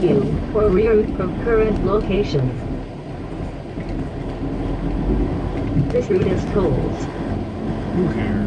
queue or reroute from current location. This route is tolls. Who cares?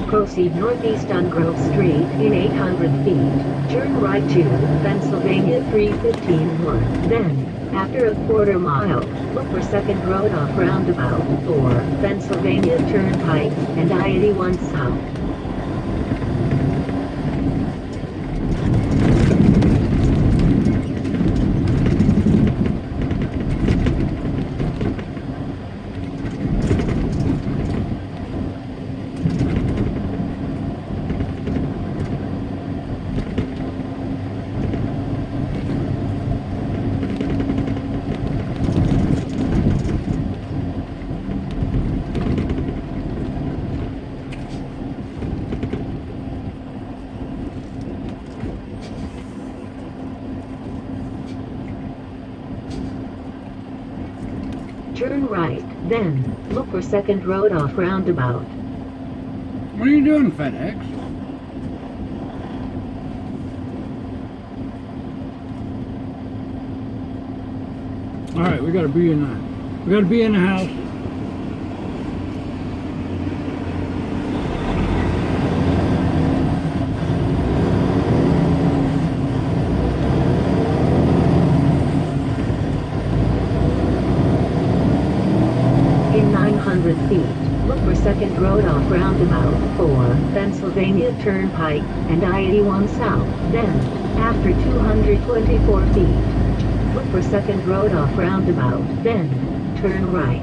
Proceed northeast on Grove Street in 800 feet. Turn right to Pennsylvania 315 north. Then, after a quarter mile, look for Second Road off roundabout or Pennsylvania Turnpike and I-81 south. Turn right, then, look for Second Road off roundabout. What are you doing, FedEx? Alright, we gotta be in the house. In 900 feet, look for Second Road off roundabout or Pennsylvania Turnpike and I-81 south. Then, after 224 feet, look for Second Road off roundabout. Then, turn right.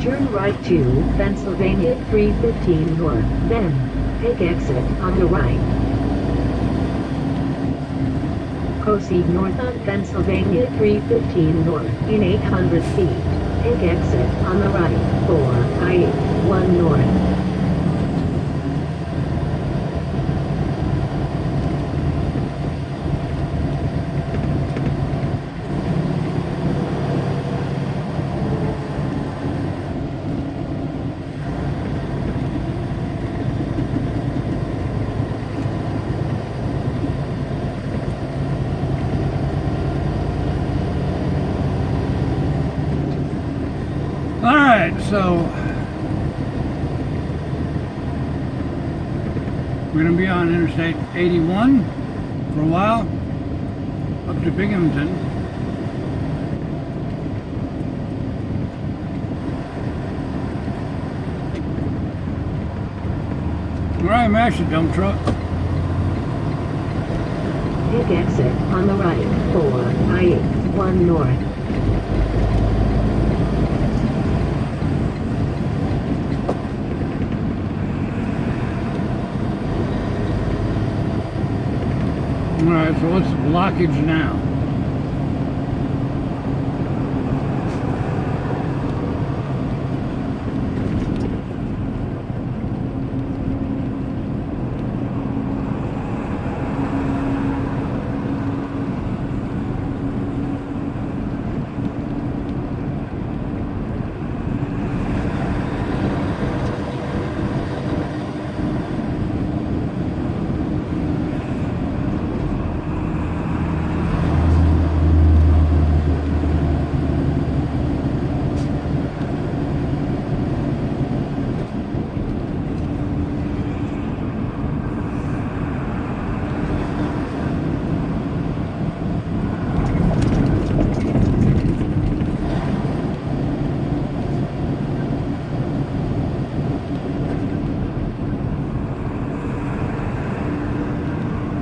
Turn right to Pennsylvania 315 north. Then, take exit on the right. Proceed north on Pennsylvania 315 north in 800 feet. Take exit on the right for I-81 north. Alright, so we're going to be on Interstate 81 for a while, up to Binghamton. Alright, Macedon truck. Take exit on the right for I-81 north. Alright, so what's the blockage now?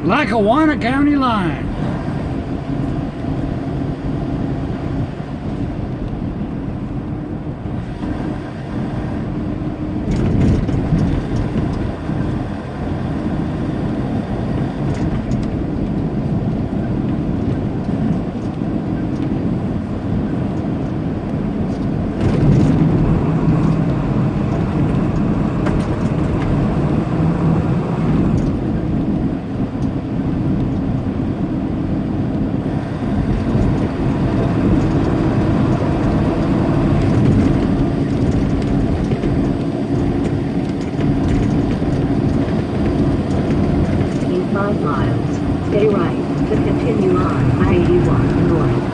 Lackawanna County line. In 5 miles, stay right to continue on I-81 north.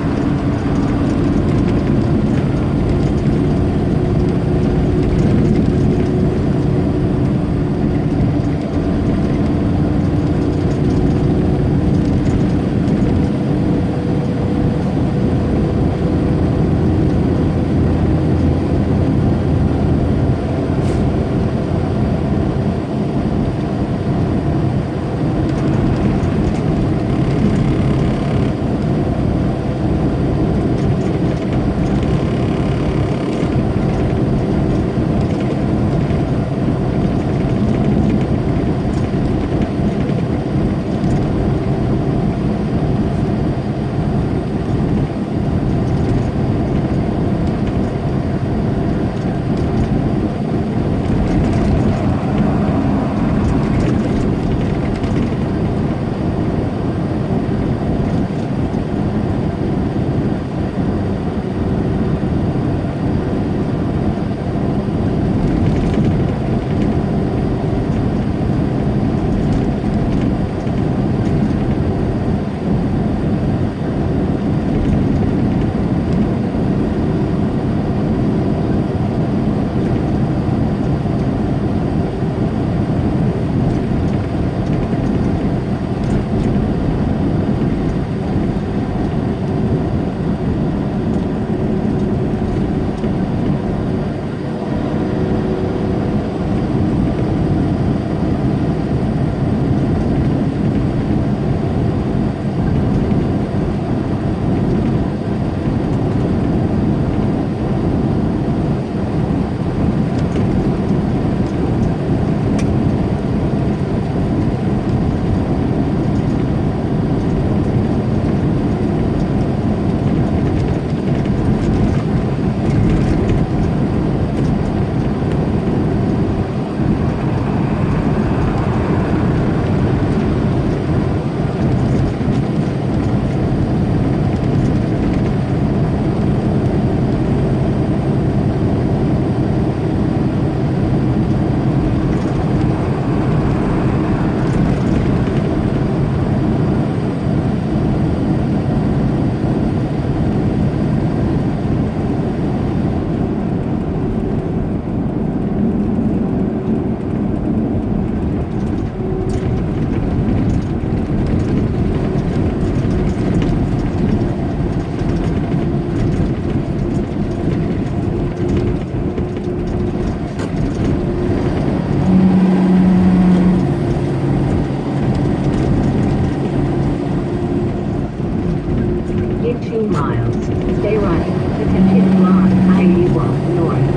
In 2 miles, stay right to continue on I-81 north.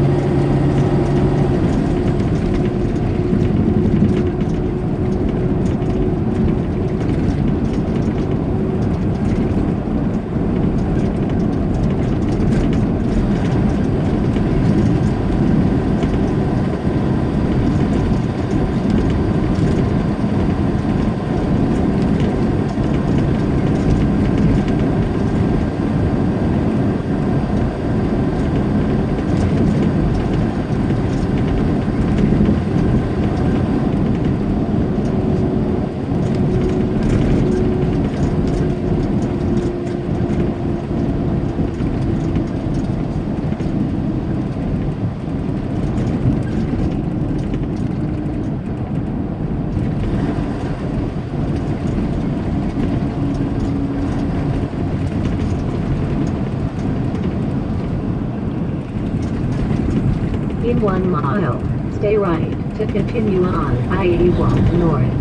In 1 mile, stay right to continue on I-81 north.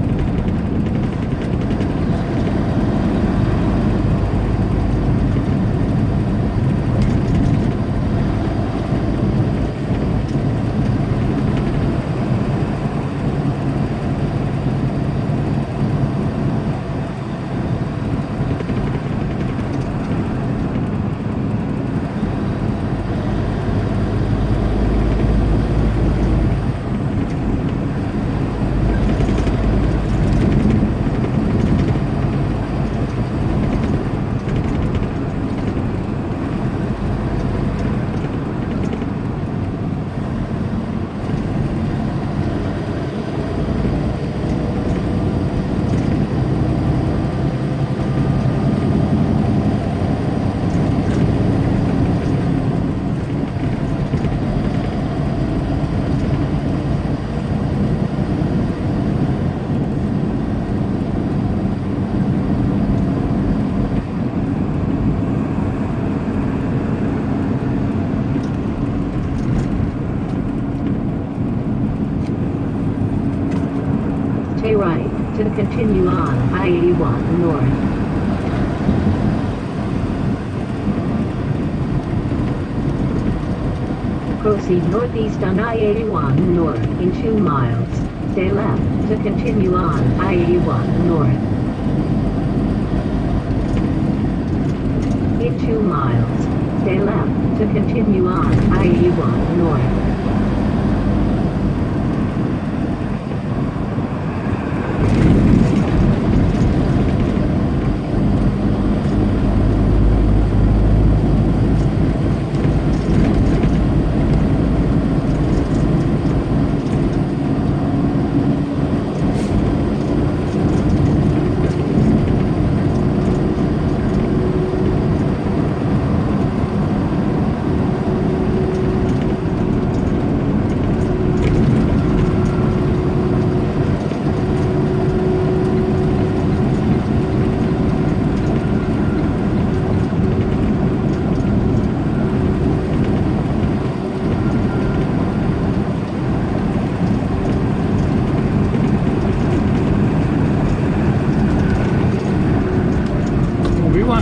stay right to continue on I-81 north. Proceed northeast on I-81 north in 2 miles. Stay left to continue on I-81 north. In 2 miles, stay left to continue on I-81 north.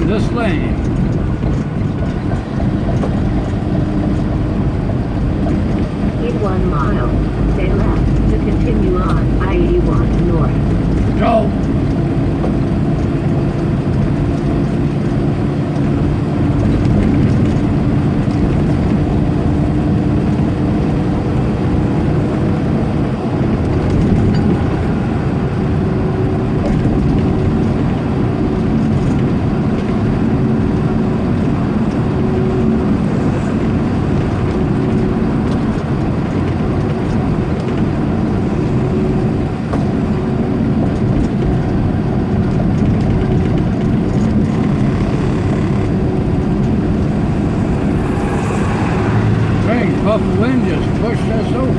This lane. In 1 mile, stay left to continue on I-81 north. Go! Puff of wind just pushed us over.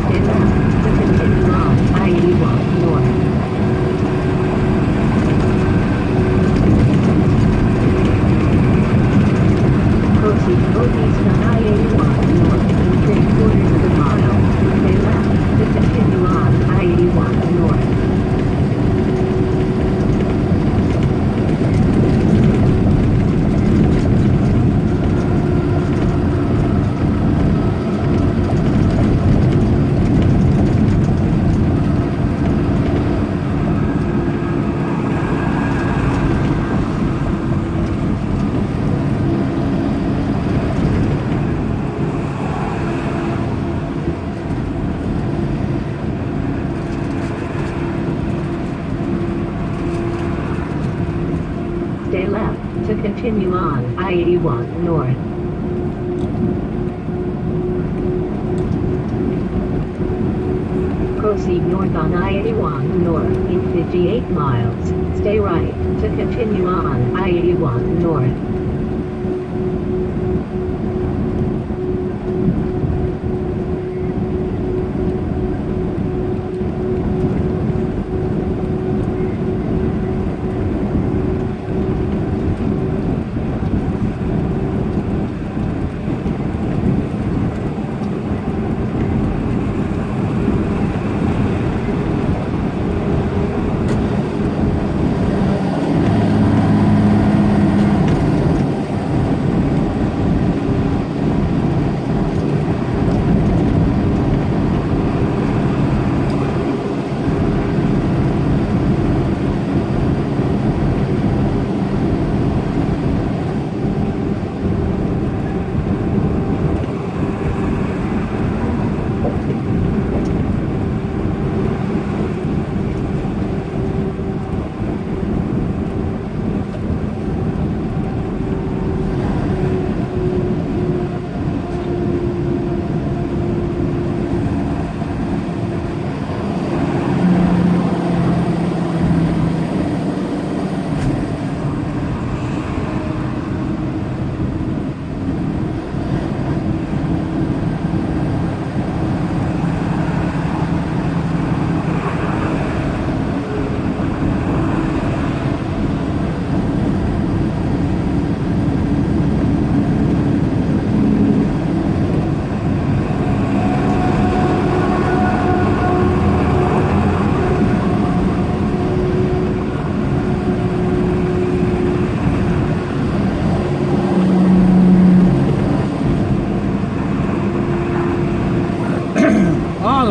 Stay left to continue on I-81 north. Proceed northeast on I-81 north in 3/4 of a mile. Stay left to continue on I-81 north. Stay left to continue on I-81 north. Proceed north on I-81 north in 58 miles. Stay right to continue on I-81 north.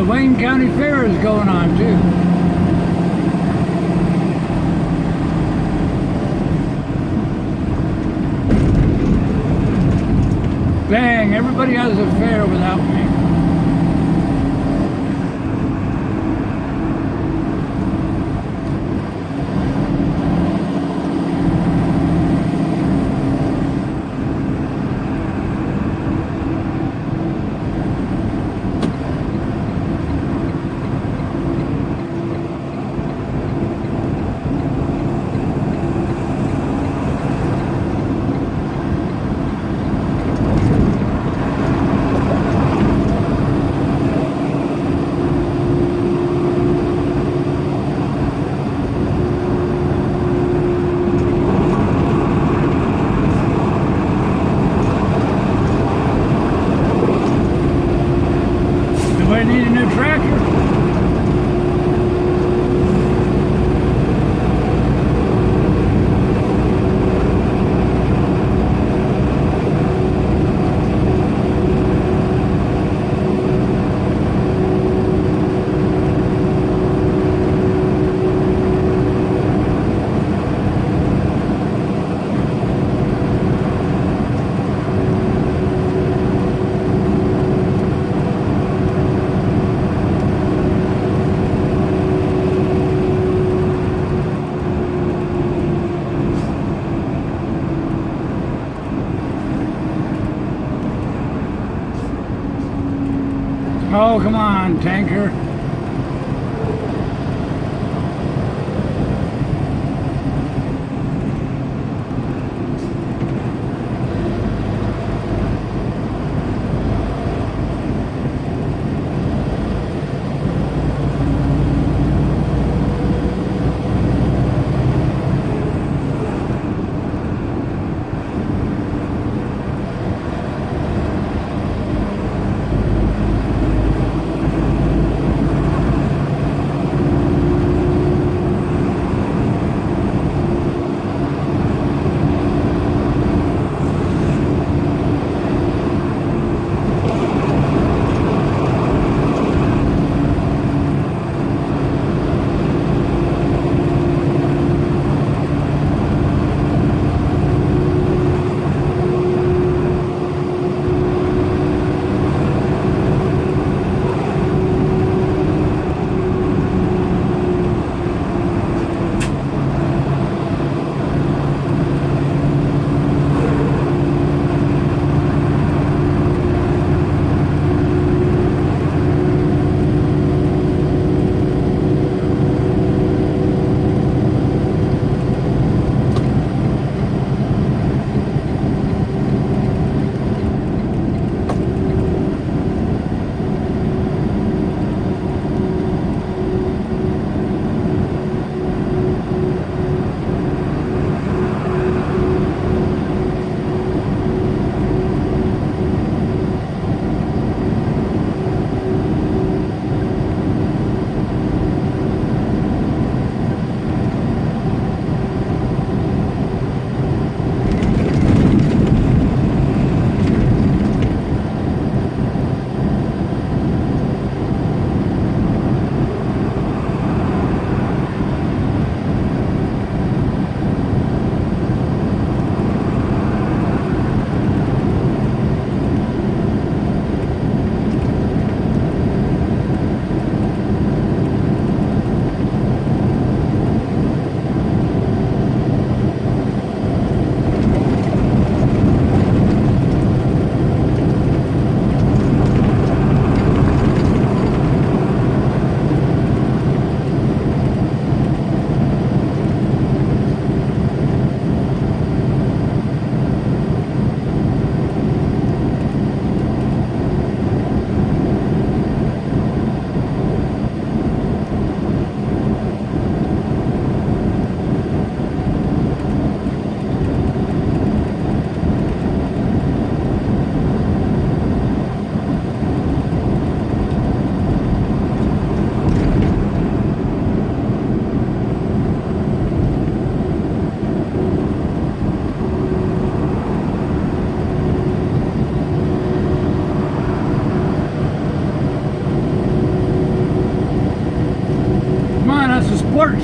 the Wayne County Fair is going on too. Dang, everybody has a fair without me. I need a new tractor. Oh, come on, tanker.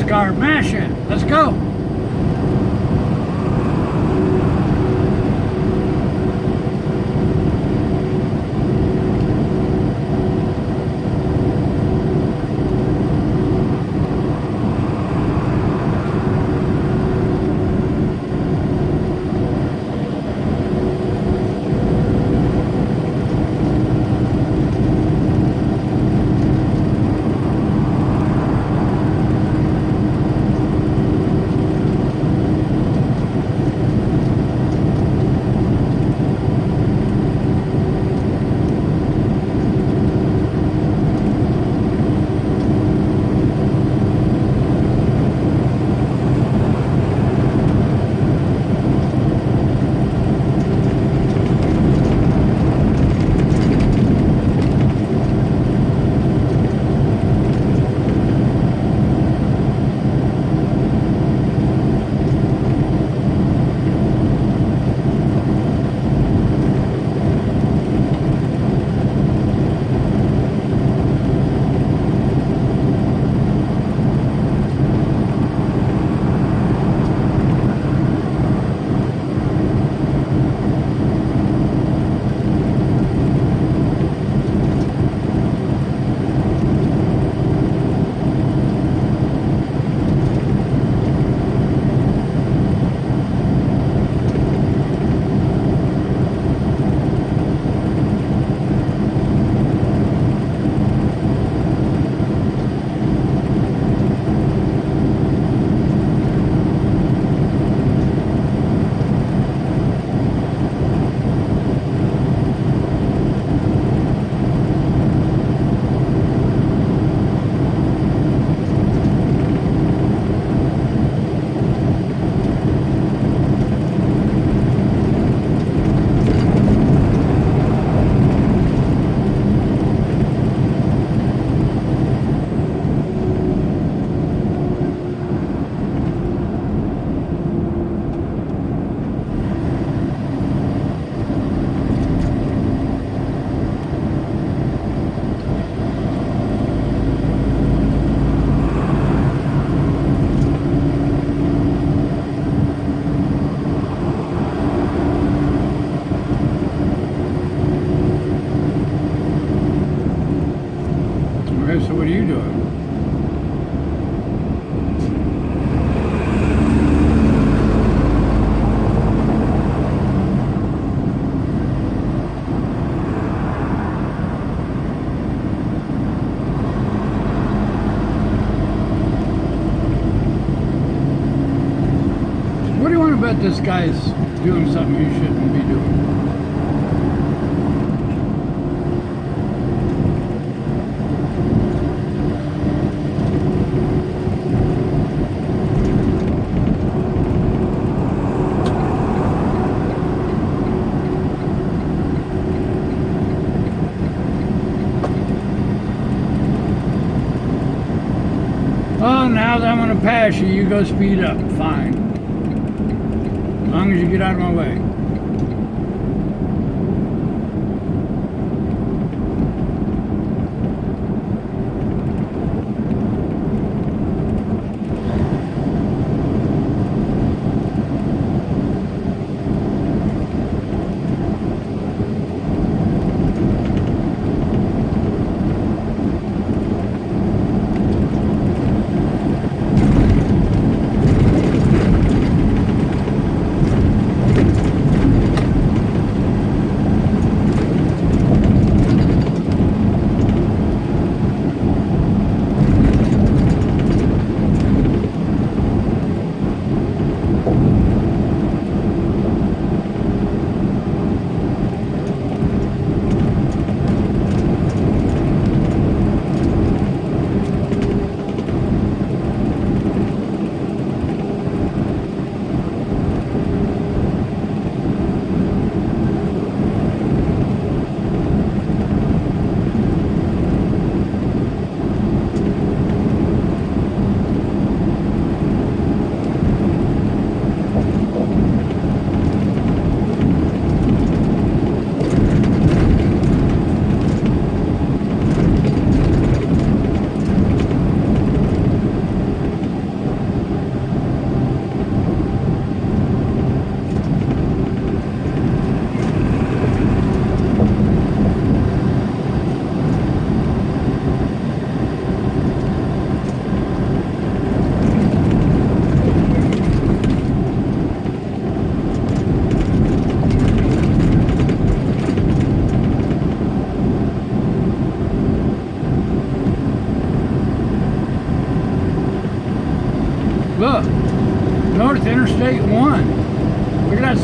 car. Mash it. Let's go. Okay, so what are you doing? What do you want to bet this guy's doing something he shouldn't be doing? Oh, now that I'm going to pass you, you go speed up. Fine. As long as you get out of my way.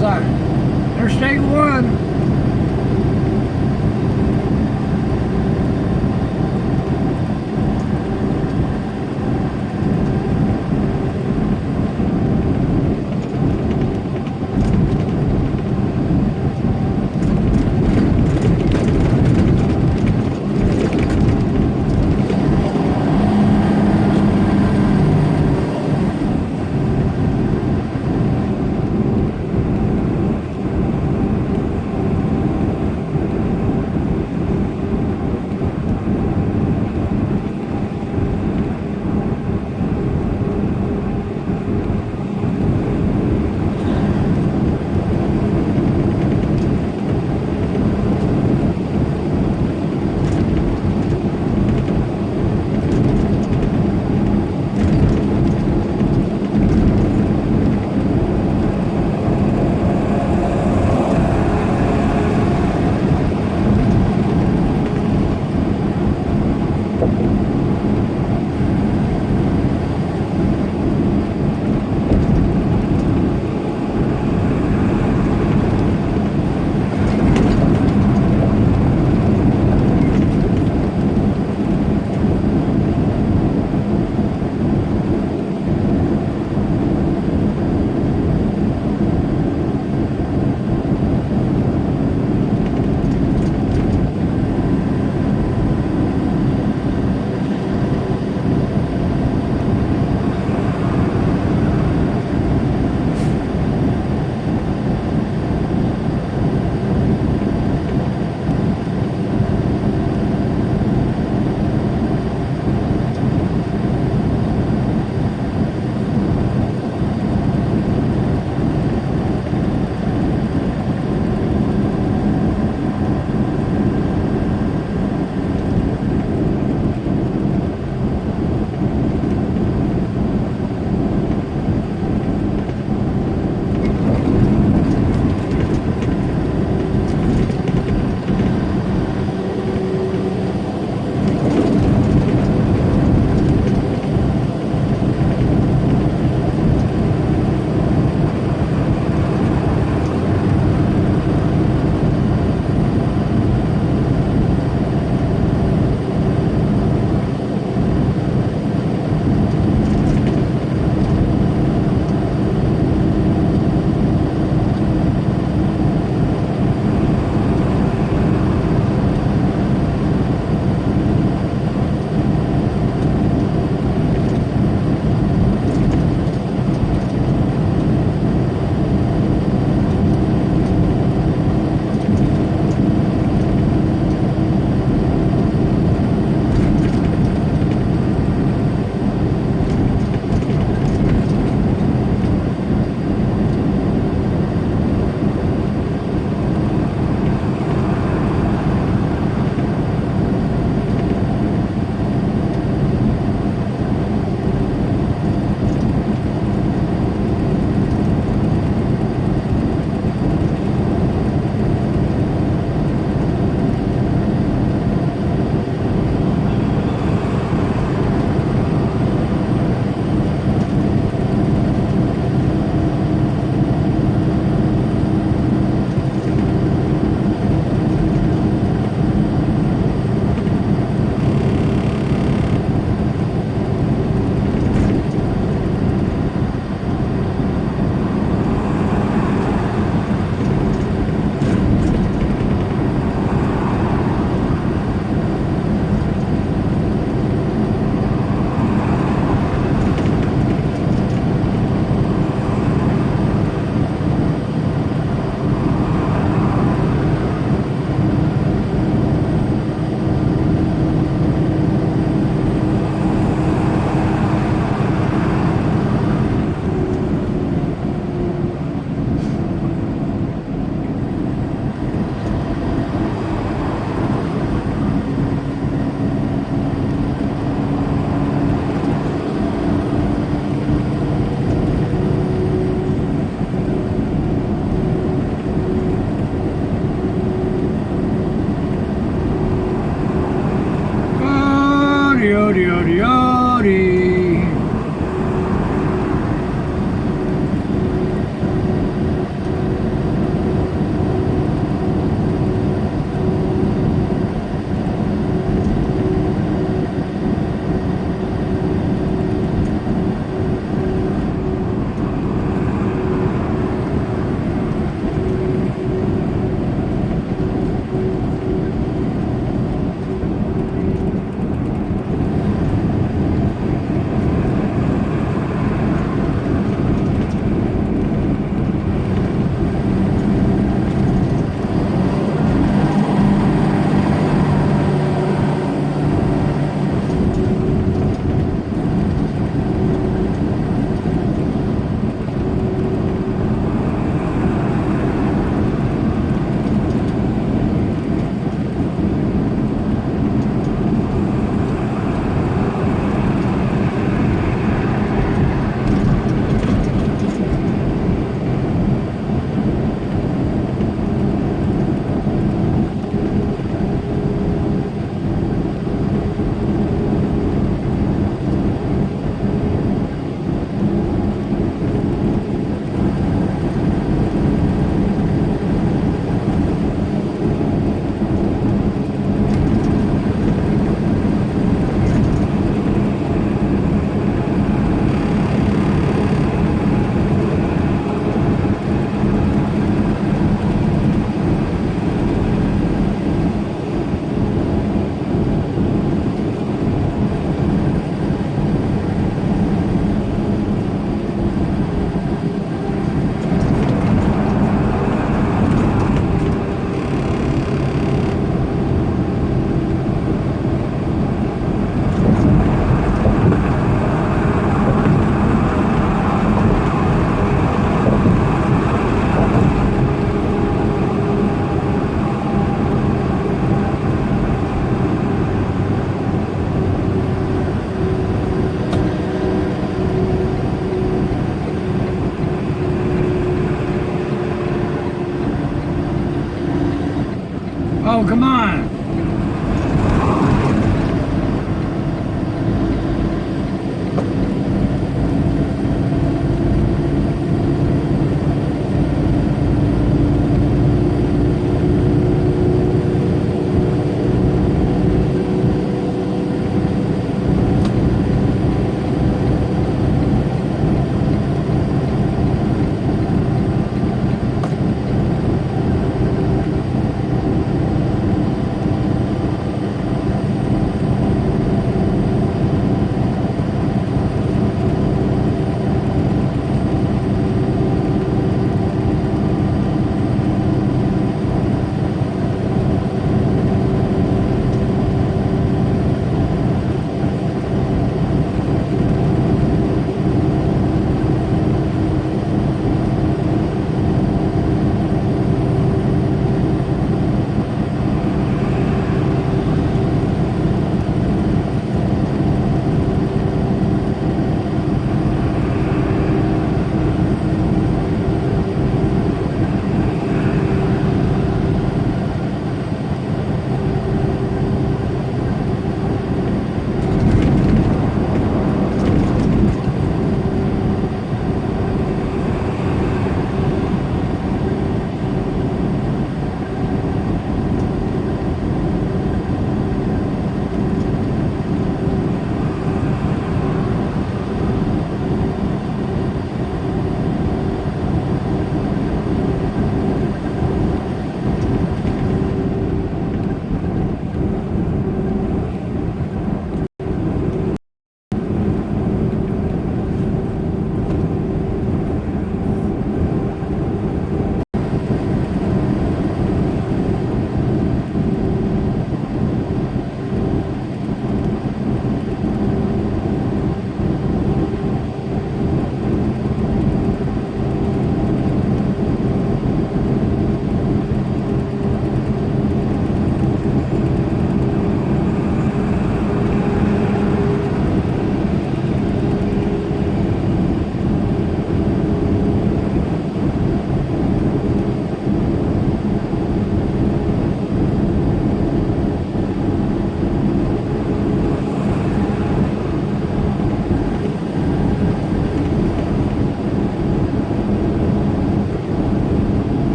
that side. Interstate 1.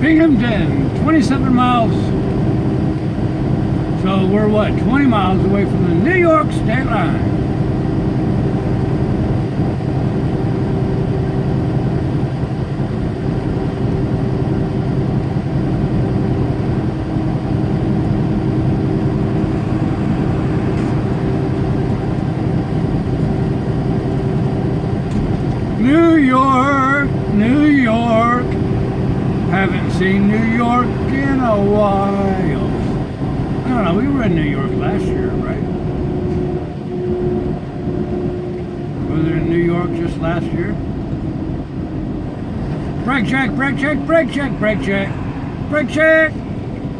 Binghamton, 27 miles. So we're what, 20 miles away from the New York state line. New York, New York. Haven't seen New York in a while. I don't know, we were in New York last year, right? Was it in New York just last year? Brake check, brake check, brake check, brake check, brake check,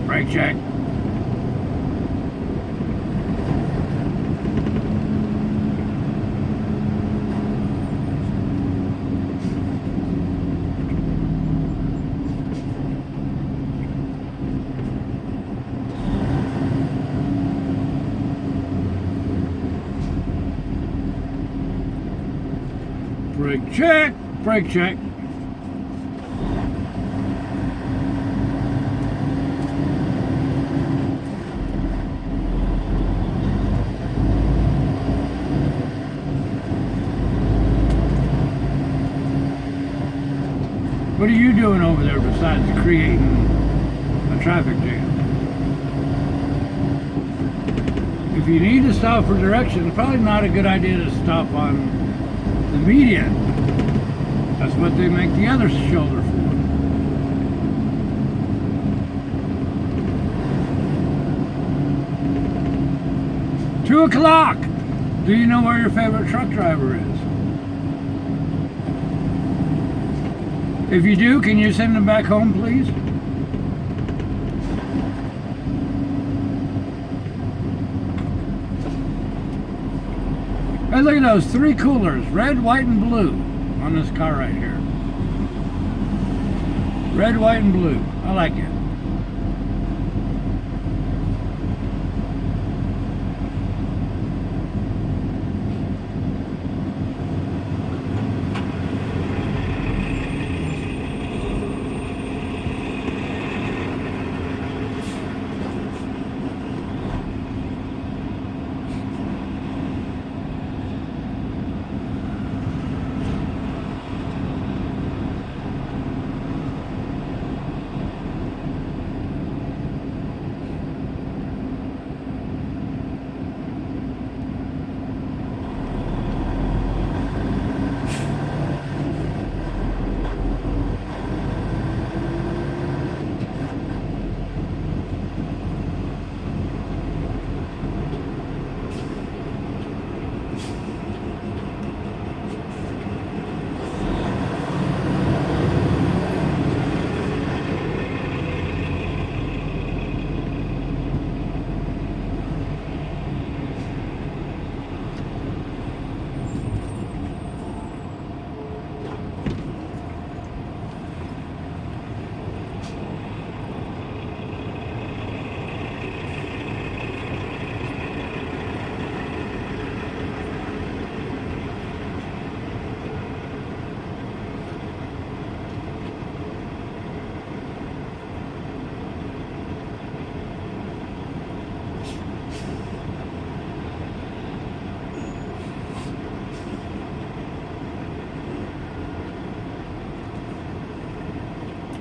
brake check. Brake check, brake check. What are you doing over there besides creating a traffic jam? If you need to stop for directions, it's probably not a good idea to stop on the median. That's what they make the other shoulder for. 2 o'clock. Do you know where your favorite truck driver is? If you do, can you send them back home, please? Hey, look at those 3 coolers, red, white, and blue on this car right here. Red, white, and blue. I like it.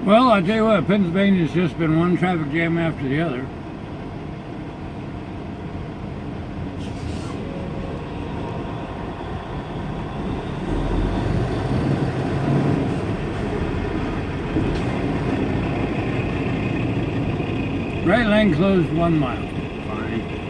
Well, I tell you what, Pennsylvania's just been one traffic jam after the other. Right lane closed 1 mile. Fine.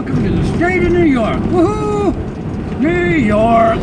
welcome to the state of New York. Woohoo! New York!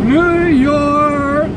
New York!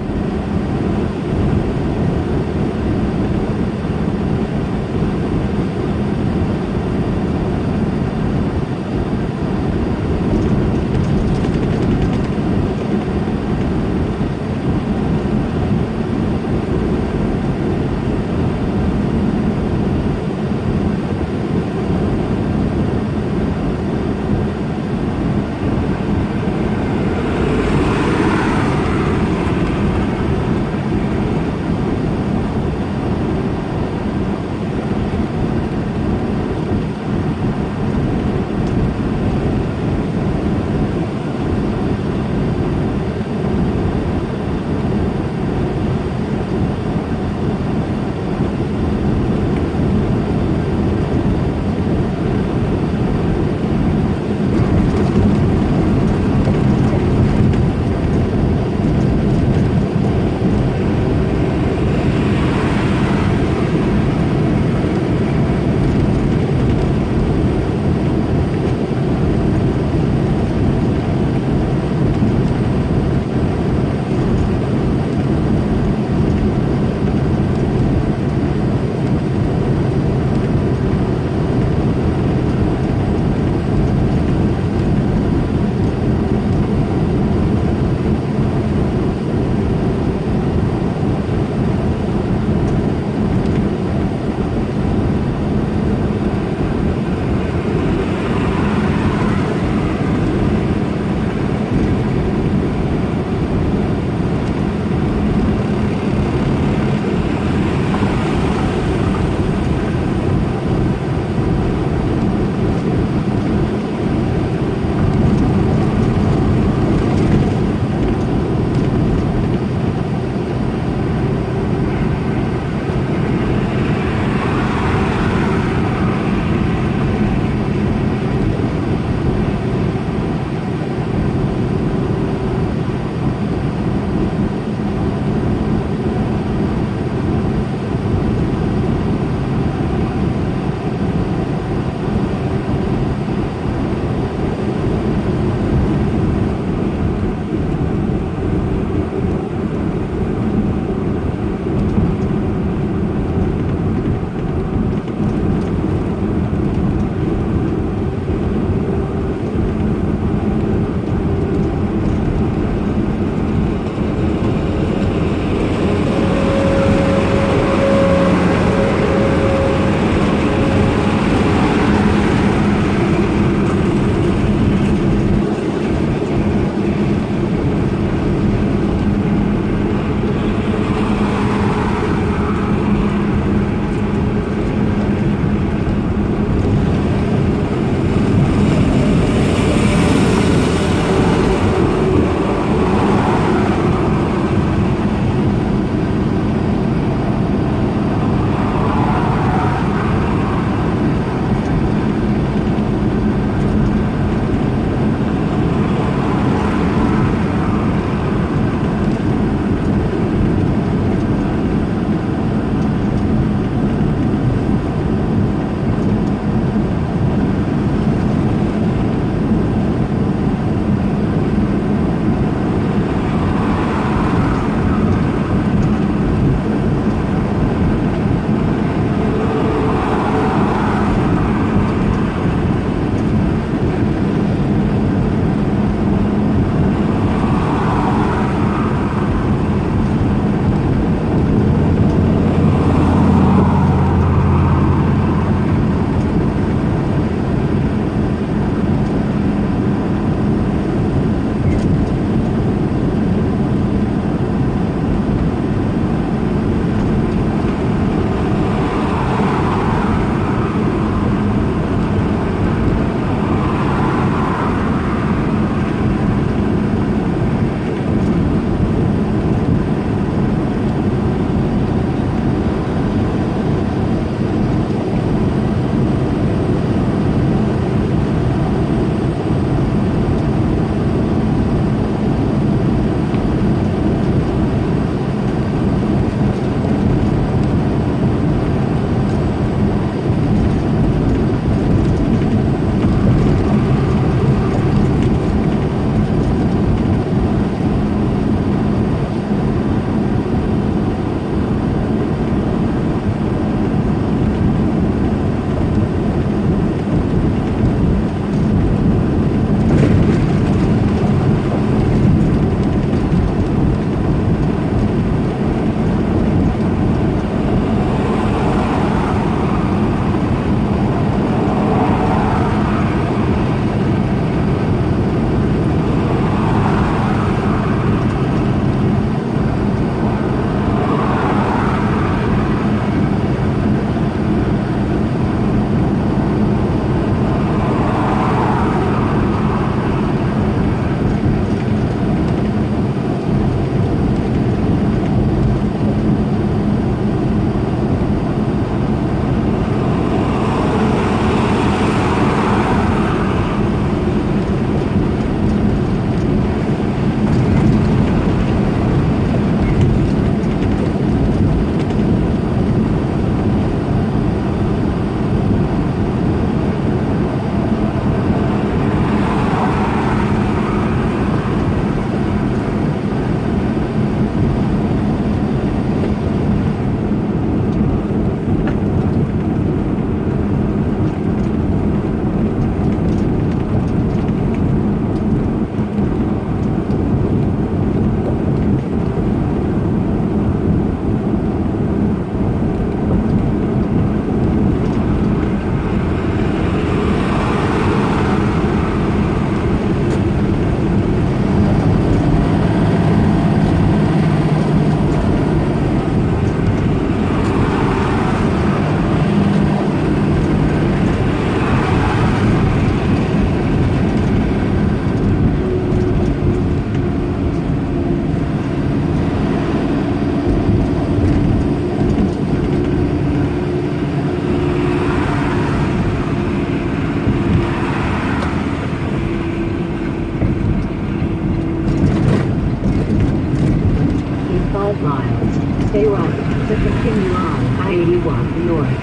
5 miles. Stay right to continue on I-81 north.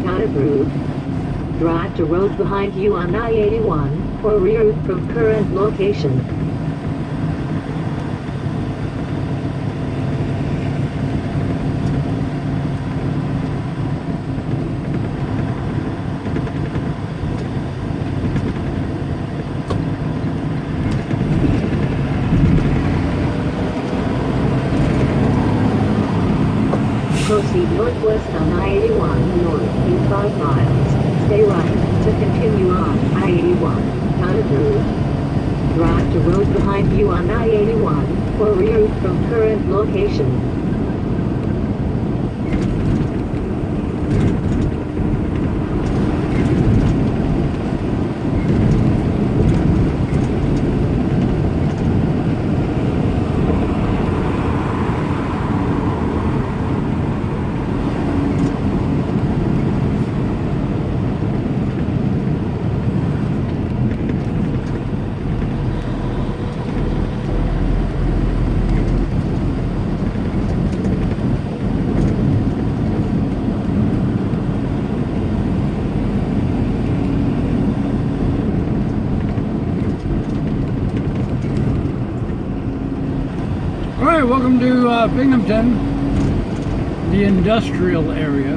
Not approved. Drive to road behind you on I-81 or reroute from current location. Proceed northwest on I-81 north in 5 miles. Stay right to continue on I-81. Not approved. Drive to road behind you on I-81 or reroute from current location. Alright, welcome to Binghamton, the industrial area.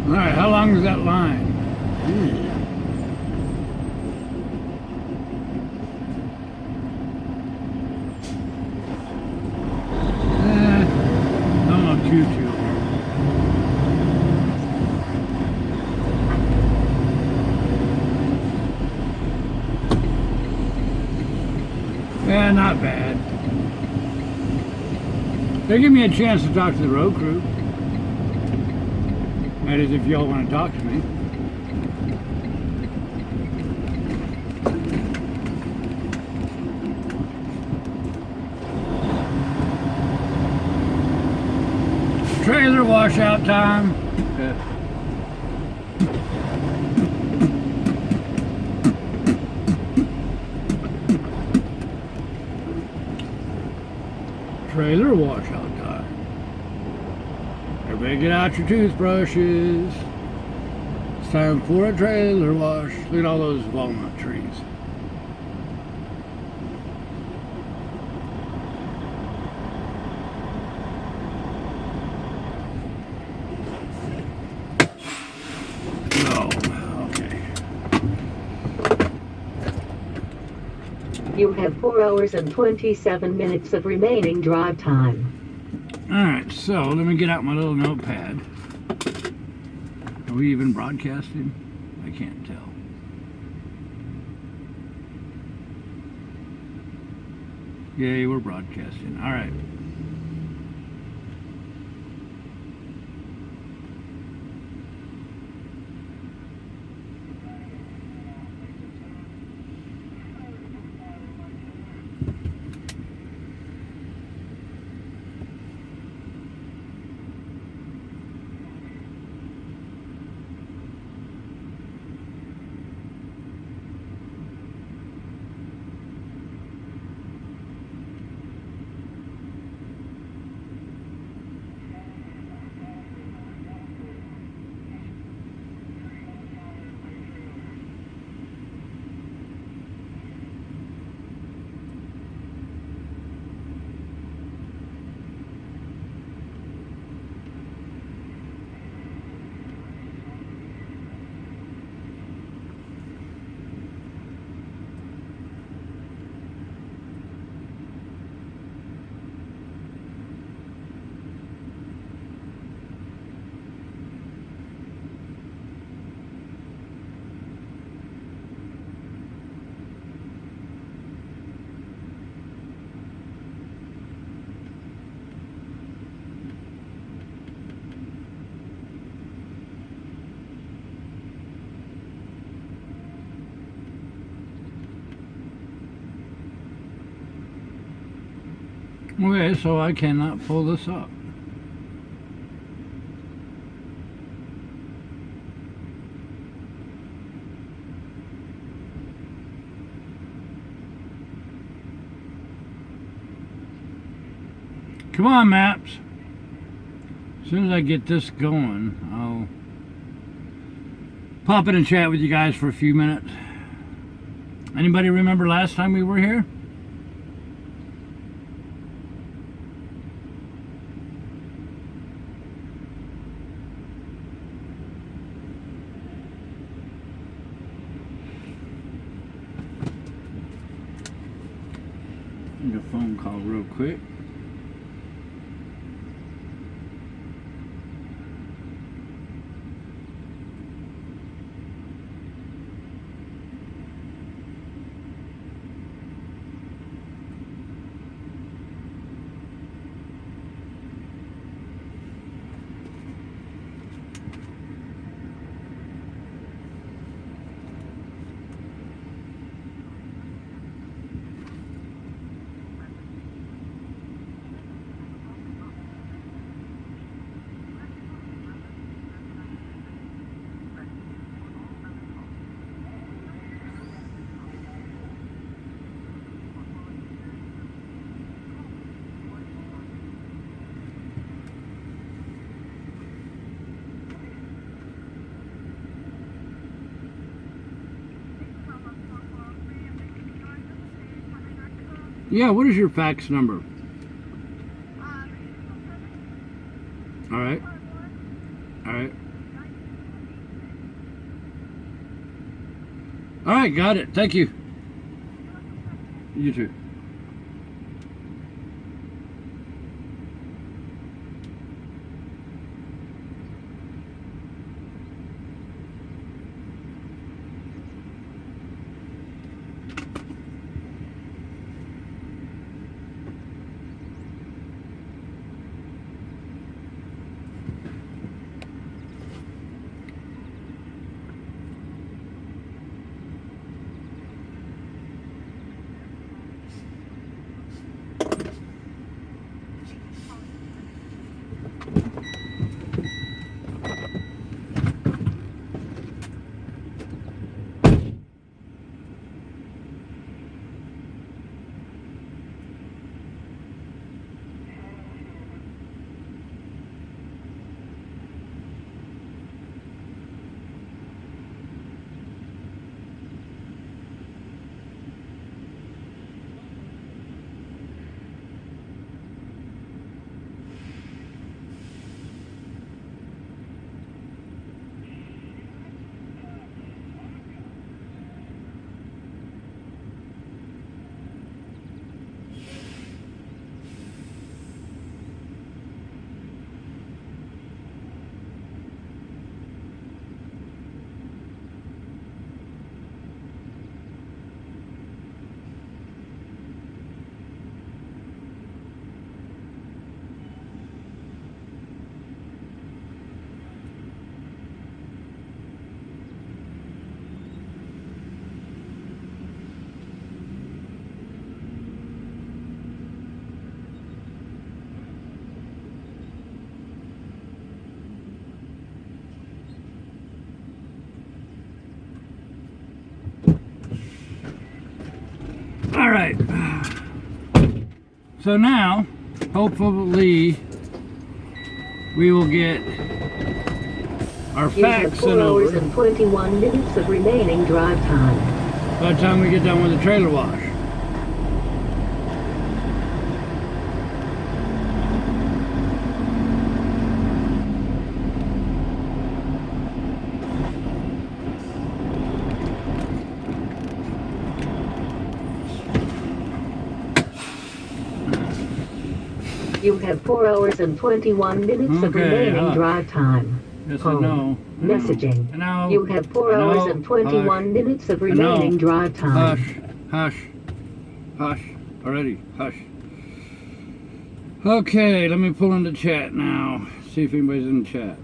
Alright, how long is that line? Don't know too. Yeah, not bad. They give me a chance to talk to the road crew. That is, if y'all want to talk to me. Trailer washout time. Trailer washout time. Everybody get out your toothbrushes. It's time for a trailer wash. Look at all those walnut trees. You have 4 hours and 27 minutes of remaining drive time. Alright, so let me get out my little notepad. Are we even broadcasting? I can't tell. Yay, we're broadcasting. Alright. Okay, so I cannot pull this up. Come on, maps. As soon as I get this going, I'll pop in and chat with you guys for a few minutes. Anybody remember last time we were here? Make a phone call real quick. Yeah, what is your fax number? Alright. Alright. Alright, got it. Thank you. You too. right. So now, hopefully, we will get our You have facts 4 sent hours over and 21 minutes of remaining drive time. by the time we get done with the trailer wash. You have 4 hours and 21 minutes of Okay, remaining hush. drive time. Yes, I Home. know. Messaging. I know. You have 4 I know. hours and 21 Hush. minutes of I know. remaining drive time. Hush, hush, hush. Already, hush. Okay, let me pull into chat now. See if anybody's in chat.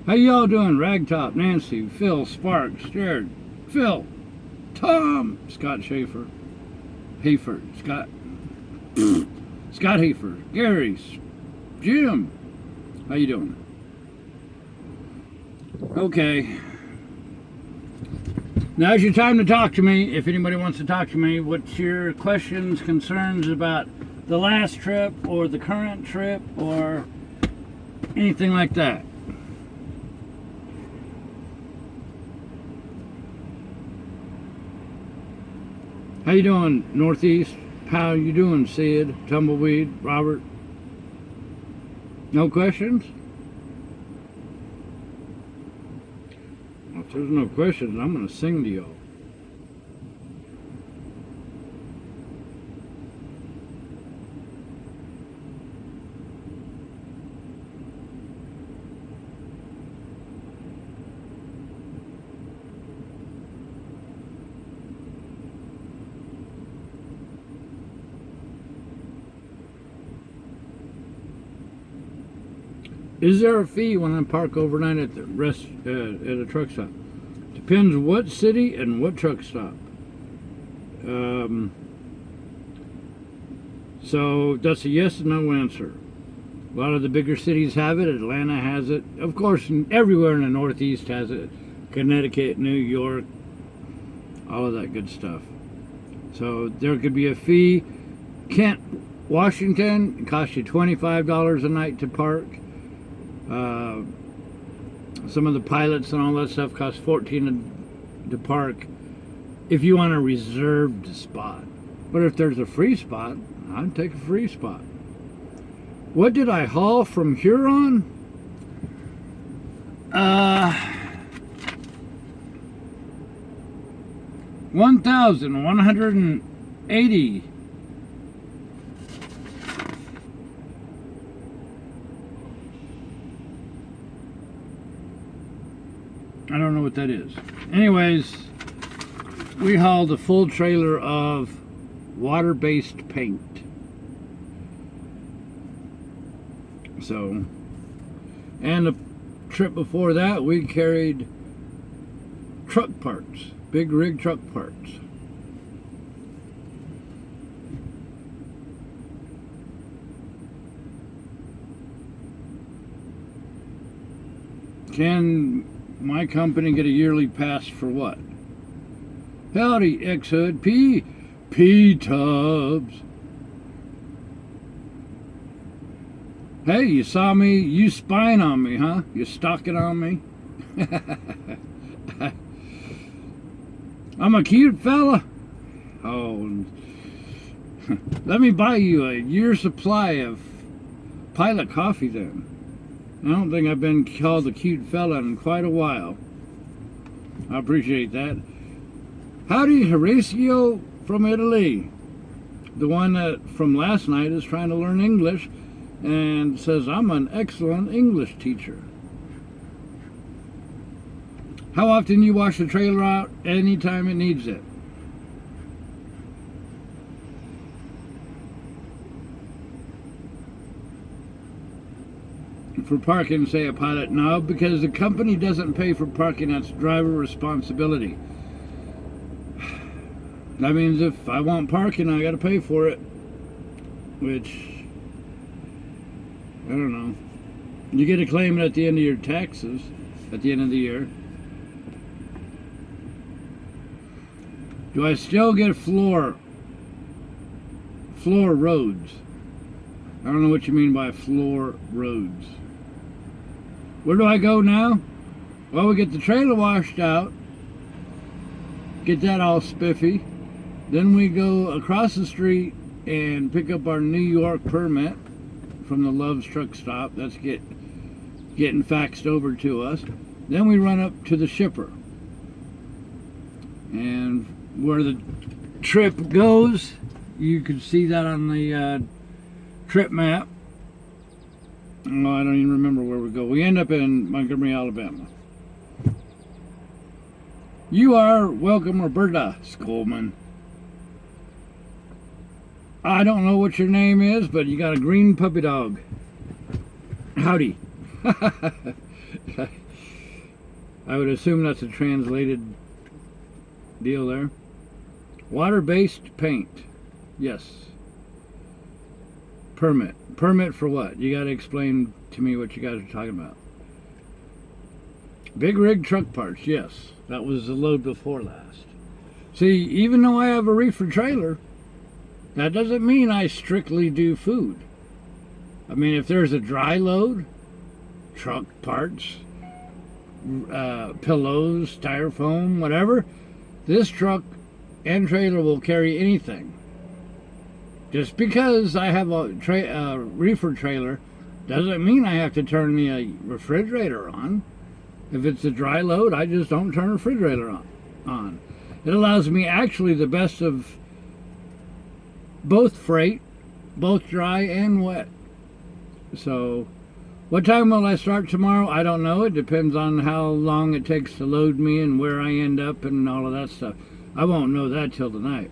How y'all doing? Ragtop, Nancy, Phil, Sparks, Jared, Phil, Tom, Scott Schaefer, Hayford, Scott, Scott Hayford, Gary, Jim. How you doing? Okay. Now's your time to talk to me. If anybody wants to talk to me, what's your questions, concerns about the last trip or the current trip or anything like that? How you doing, Northeast? How you doing, Sid, Tumbleweed, Robert? No questions? Well, if there's no questions, I'm going to sing to y'all. Is there a fee when I park overnight at the at a truck stop? Depends what city and what truck stop. So that's a yes and no answer. A lot of the bigger cities have it. Atlanta has it. Of course, everywhere in the Northeast has it. Connecticut, New York, all of that good stuff. So there could be a fee. Kent, Washington, it costs you $25 a night to park. Some of the pilots and all that stuff cost $14 to park if you want a reserved spot. But if there's a free spot, I'd take a free spot. What did I haul from Huron? 1,180. I don't know what that is. Anyways, we hauled a full trailer of water-based paint. So, and the trip before that, we carried truck parts, big rig truck parts. Can my company get a yearly pass for what? Howdy, X-Hood. P-Tubs. Hey, you saw me, you spying on me, huh? You stalking on me? I'm a cute fella. Oh, let me buy you a year's supply of Pilot coffee then. I don't think I've been called a cute fella in quite a while. I appreciate that. Howdy, Horatio from Italy. The one that from last night is trying to learn English and says I'm an excellent English teacher. How often you wash the trailer out? Anytime it needs it. For parking, say a pilot? No, because the company doesn't pay for parking. That's driver responsibility. That means if I want parking, I got to pay for it. Which, I don't know. You get to claim it at the end of your taxes, at the end of the year. Do I still get floor roads? I don't know what you mean by floor roads. Where do I go now? Well, we get the trailer washed out, get that all spiffy. Then we go across the street and pick up our New York permit from the Love's truck stop. That's getting faxed over to us. Then we run up to the shipper. And where the trip goes, you can see that on the trip map. Oh, I don't even remember where we go. We end up in Montgomery, Alabama. You are welcome, Roberta Skolman. I don't know what your name is, but you got a green puppy dog. Howdy. I would assume that's a translated deal there. Water-based paint. Yes. Permit. Permit for what? You got to explain to me what you guys are talking about. Big rig truck parts. Yes. That was the load before last. See, even though I have a reefer trailer, that doesn't mean I strictly do food. I mean, if there's a dry load, truck parts, pillows, styrofoam, whatever, this truck and trailer will carry anything. Just because I have a reefer trailer doesn't mean I have to turn the refrigerator on. If it's a dry load, I just don't turn the refrigerator on. It allows me actually the best of both freight, both dry and wet. So, what time will I start tomorrow? I don't know. It depends on how long it takes to load me and where I end up and all of that stuff. I won't know that till tonight.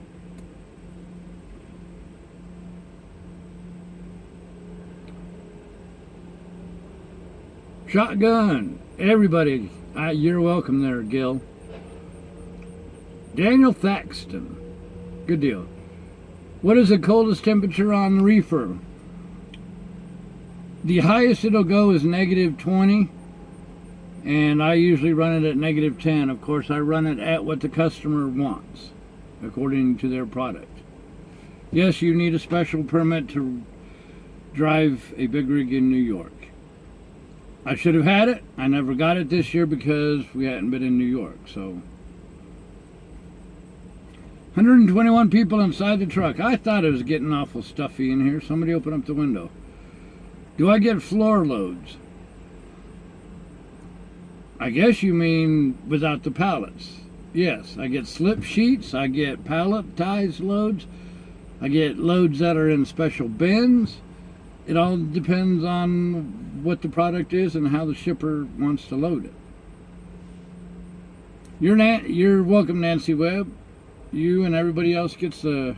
Shotgun. Everybody, you're welcome there, Gil. Daniel Thaxton. Good deal. What is the coldest temperature on the reefer? The highest it'll go is -20, and I usually run it at -10. Of course, I run it at what the customer wants, according to their product. Yes, you need a special permit to drive a big rig in New York. I should have had it. I never got it this year because we hadn't been in New York, so. 121 people inside the truck. I thought it was getting awful stuffy in here. Somebody open up the window. Do I get floor loads? I guess you mean without the pallets. Yes, I get slip sheets. I get palletized loads. I get loads that are in special bins. It all depends on what the product is and how the shipper wants to load it. You're welcome, Nancy Webb. You and everybody else gets to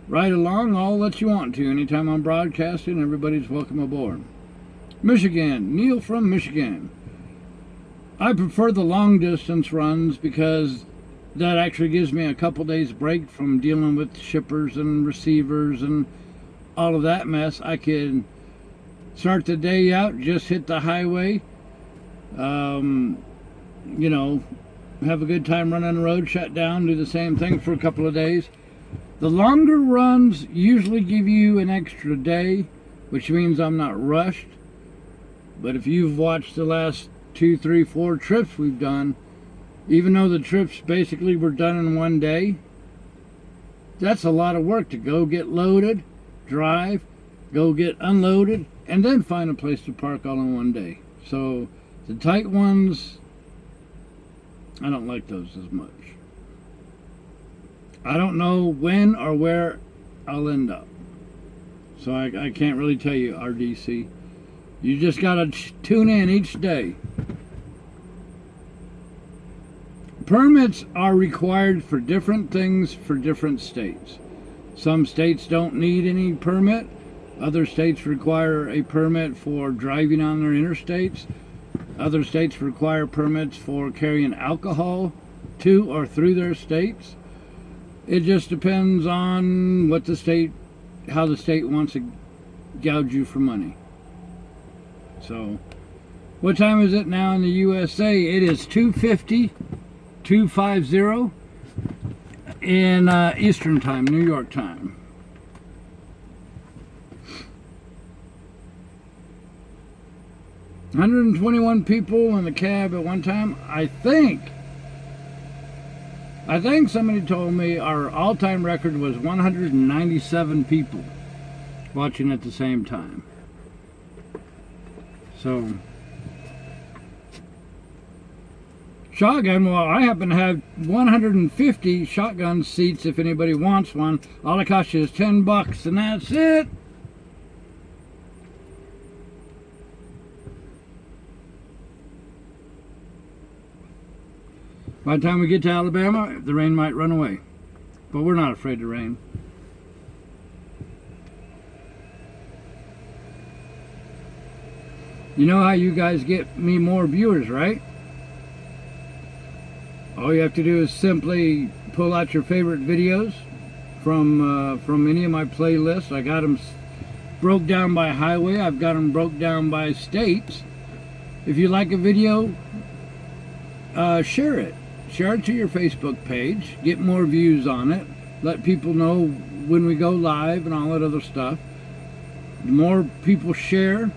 ride along all that you want to. Anytime I'm broadcasting, everybody's welcome aboard. Michigan. Neil from Michigan. I prefer the long distance runs because that actually gives me a couple days break from dealing with shippers and receivers and all of that mess. I can start the day out, just hit the highway, you know, have a good time running the road, shut down, do the same thing for a couple of days. The longer runs usually give you an extra day, which means I'm not rushed. But if you've watched the last 2, 3, 4 trips we've done, even though the trips basically were done in one day, that's a lot of work to go get loaded, drive, go get unloaded, and then find a place to park all in one day. So the tight ones, I don't like those as much. I don't know when or where I'll end up. So I can't really tell you, RDC. You just gotta tune in each day. Permits are required for different things for different states. Some states don't need any permit. Other states require a permit for driving on their interstates. Other states require permits for carrying alcohol to or through their states. It just depends on what the state, how the state wants to gouge you for money. So, what time is it now in the USA? It is 2:50 in Eastern Time, New York time. $121 people in the cab at one time. I think somebody told me our all-time record was 197 people watching at the same time. So, shotgun, well, I happen to have 150 shotgun seats if anybody wants one. All it costs you is $10 and that's it. By the time we get to Alabama, the rain might run away. But we're not afraid of rain. You know how you guys get me more viewers, right? All you have to do is simply pull out your favorite videos from any of my playlists. I got them broke down by highway. I've got them broke down by states. If you like a video, share it. Share it to your Facebook page. Get more views on it. Let people know when we go live and all that other stuff. The more people share,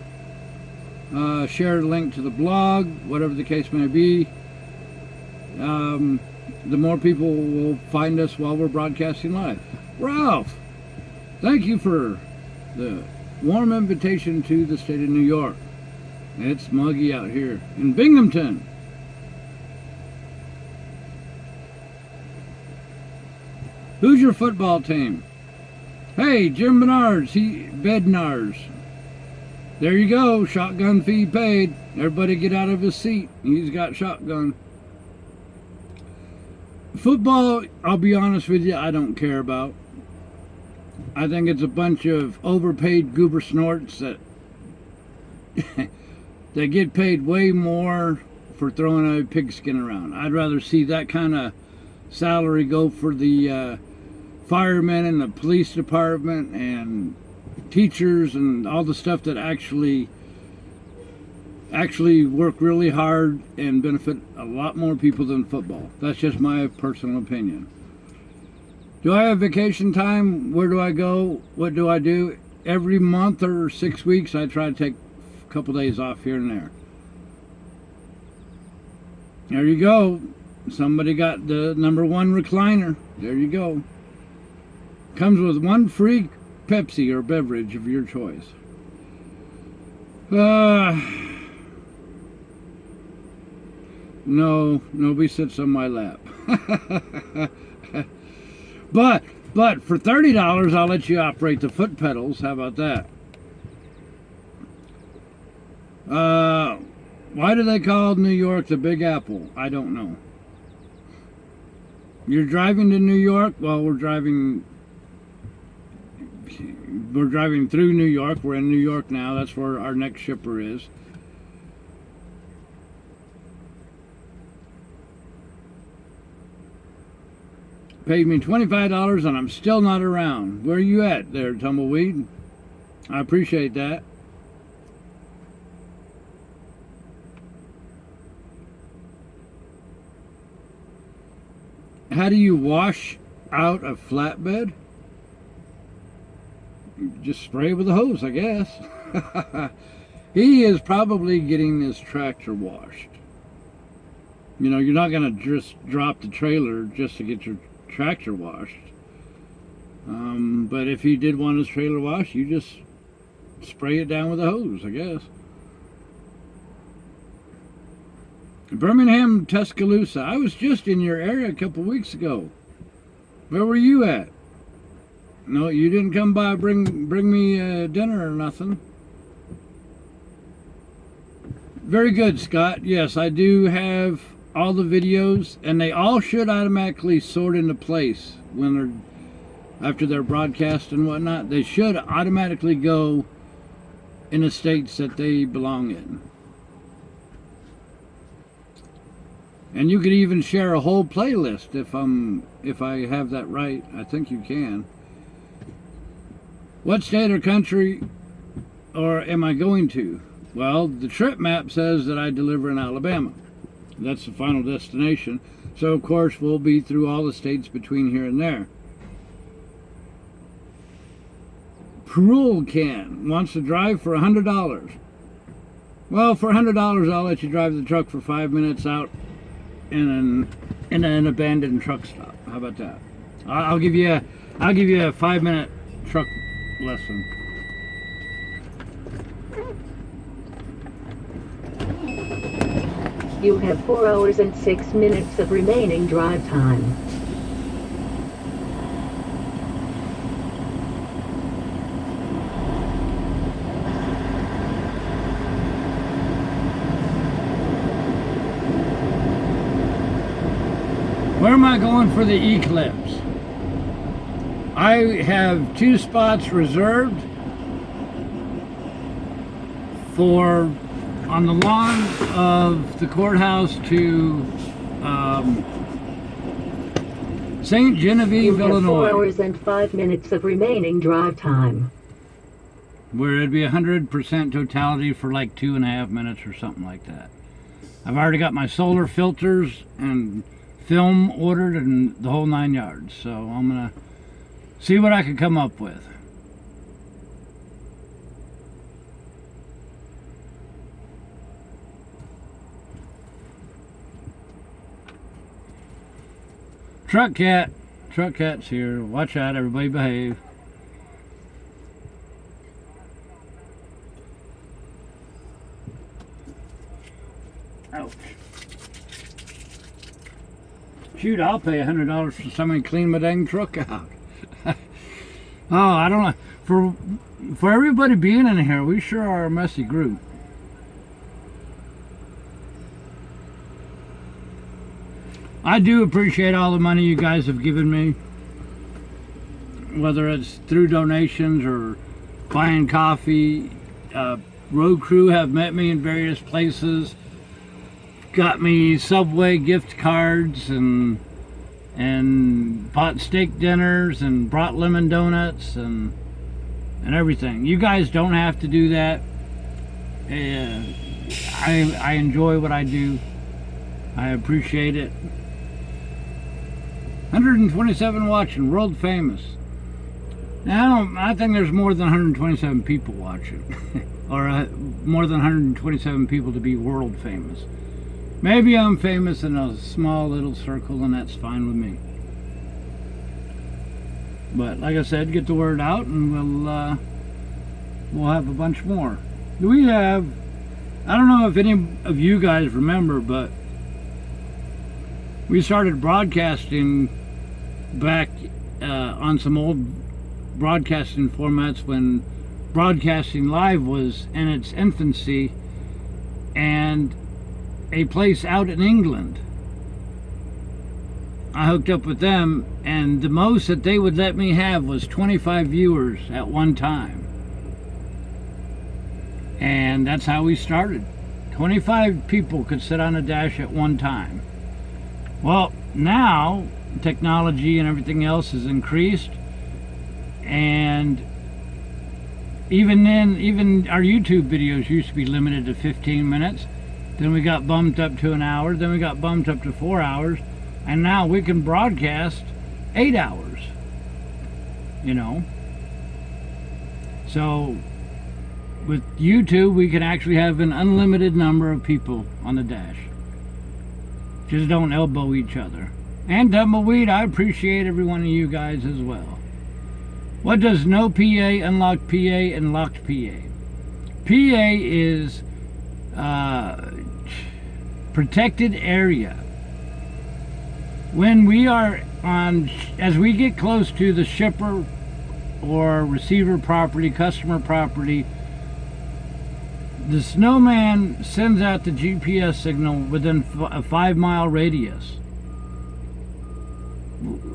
share a link to the blog, whatever the case may be, the more people will find us while we're broadcasting live. Ralph, thank you for the warm invitation to the state of New York. It's muggy out here in Binghamton. Who's your football team? Hey, Jim Bednar's. There you go, shotgun fee paid. Everybody get out of his seat. He's got shotgun. Football, I'll be honest with you, I don't care about. I think it's a bunch of overpaid goober snorts that they get paid way more for throwing a pigskin around. I'd rather see that kind of salary go for the firemen and the police department and teachers and all the stuff that actually work really hard and benefit a lot more people than football. That's just my personal opinion. Do I have vacation time? Where do I go? What do I do? Every month or 6 weeks I try to take a couple days off here and there. There you go. Somebody got the #1 recliner. There you go. Comes with one free Pepsi or beverage of your choice. No, nobody sits on my lap. But for $30, I'll let you operate the foot pedals. How about that? Why do they call New York the Big Apple? I don't know. You're driving to New York? Well, we're driving through New York. We're in New York now. That's where our next shipper is. Paid me $25 and I'm still not around. Where are you at there, Tumbleweed? I appreciate that. How do you wash out a flatbed? Just spray with a hose, I guess. He is probably getting this tractor washed. You know, you're not going to just drop the trailer just to get your tractor washed. But if he did want his trailer washed, you just spray it down with a hose, I guess. Birmingham, Tuscaloosa. I was just in your area a couple weeks ago. Where were you at? No, you didn't come by bring me dinner or nothing. Very good, Scott. Yes, I do have all the videos, and they all should automatically sort into place when they're after their broadcast and whatnot. They should automatically go in the states that they belong in. And you could even share a whole playlist if I have that right. I think you can. What state or country or am I going to? Well, the trip map says that I deliver in Alabama. That's the final destination. So, of course, we'll be through all the states between here and there. Perul Can wants to drive for $100. Well, for $100, I'll let you drive the truck for 5 minutes out in an abandoned truck stop. How about that? I'll give you a 5-minute truck lesson. You have 4 hours and 6 minutes of remaining drive time. Where am I going for the Eclipse? I have 2 spots reserved for on the lawn of the courthouse to St. Genevieve, You have Illinois. 4 hours and 5 minutes of remaining drive time. Where it'd be 100% totality for like 2.5 minutes or something like that. I've already got my solar filters and film ordered and the whole 9 yards. So I'm gonna see what I can come up with. Truck cat's here. Watch out, everybody behave. Ouch. Shoot, I'll pay $100 for somebody to clean my dang truck out. Oh, I don't know. For everybody being in here, we sure are a messy group. I do appreciate all the money you guys have given me, whether it's through donations or buying coffee. Road crew have met me in various places, got me Subway gift cards and bought steak dinners and brought lemon donuts and everything. You guys don't have to do that. I enjoy what I do. I appreciate it. 127 watching, world famous. Now, I think there's more than 127 people watching. Or more than 127 people to be world famous. Maybe I'm famous in a small little circle, and that's fine with me. But like I said, get the word out, and we'll have a bunch more. We have, I don't know if any of you guys remember, but we started broadcasting back on some old broadcasting formats when broadcasting live was in its infancy, and a place out in England, I hooked up with them, and the most that they would let me have was 25 viewers at one time. And that's how we started. 25 people could sit on a dash at one time. Well, now technology and everything else has increased, and even our YouTube videos used to be limited to 15 minutes. Then we got bumped up to an hour, then we got bumped up to 4 hours, and now we can broadcast 8 hours, you know. So with YouTube, we can actually have an unlimited number of people on the dash. Just don't elbow each other. And Tumbleweed, I appreciate every one of you guys as well. What does no PA, unlocked PA, and locked PA? PA is protected area. When we are on, as we get close to the shipper or receiver property, customer property, the snowman sends out the GPS signal within a 5-mile radius.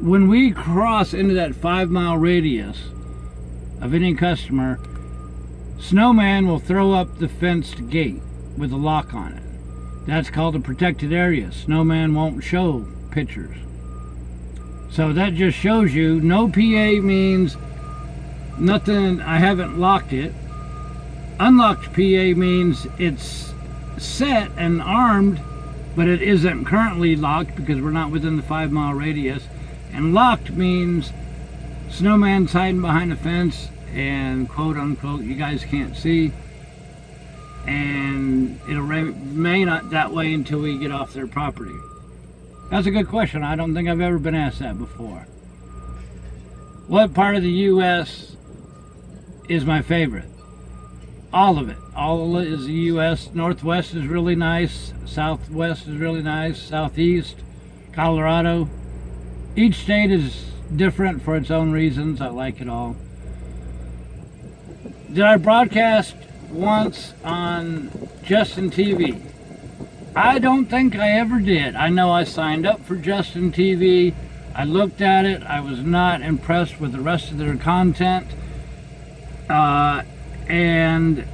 When we cross into that 5-mile radius of any customer, snowman will throw up the fenced gate with a lock on it. That's called a protected area. Snowman won't show pictures. So that just shows you no PA means nothing. I haven't locked it. Unlocked PA means it's set and armed, but it isn't currently locked because we're not within the 5-mile radius. And locked means snowman's hiding behind a fence and quote unquote you guys can't see, and it'll remain that way until we get off their property. That's a good question. I don't think I've ever been asked that before. What part of the U.S. is my favorite? All of it. All is the U.S. Northwest is really nice. Southwest is really nice. Southeast, Colorado. Each state is different for its own reasons. I like it all. Did I broadcast once on Justin TV? I don't think I ever did. I know I signed up for Justin TV. I looked at it. I was not impressed with the rest of their content. And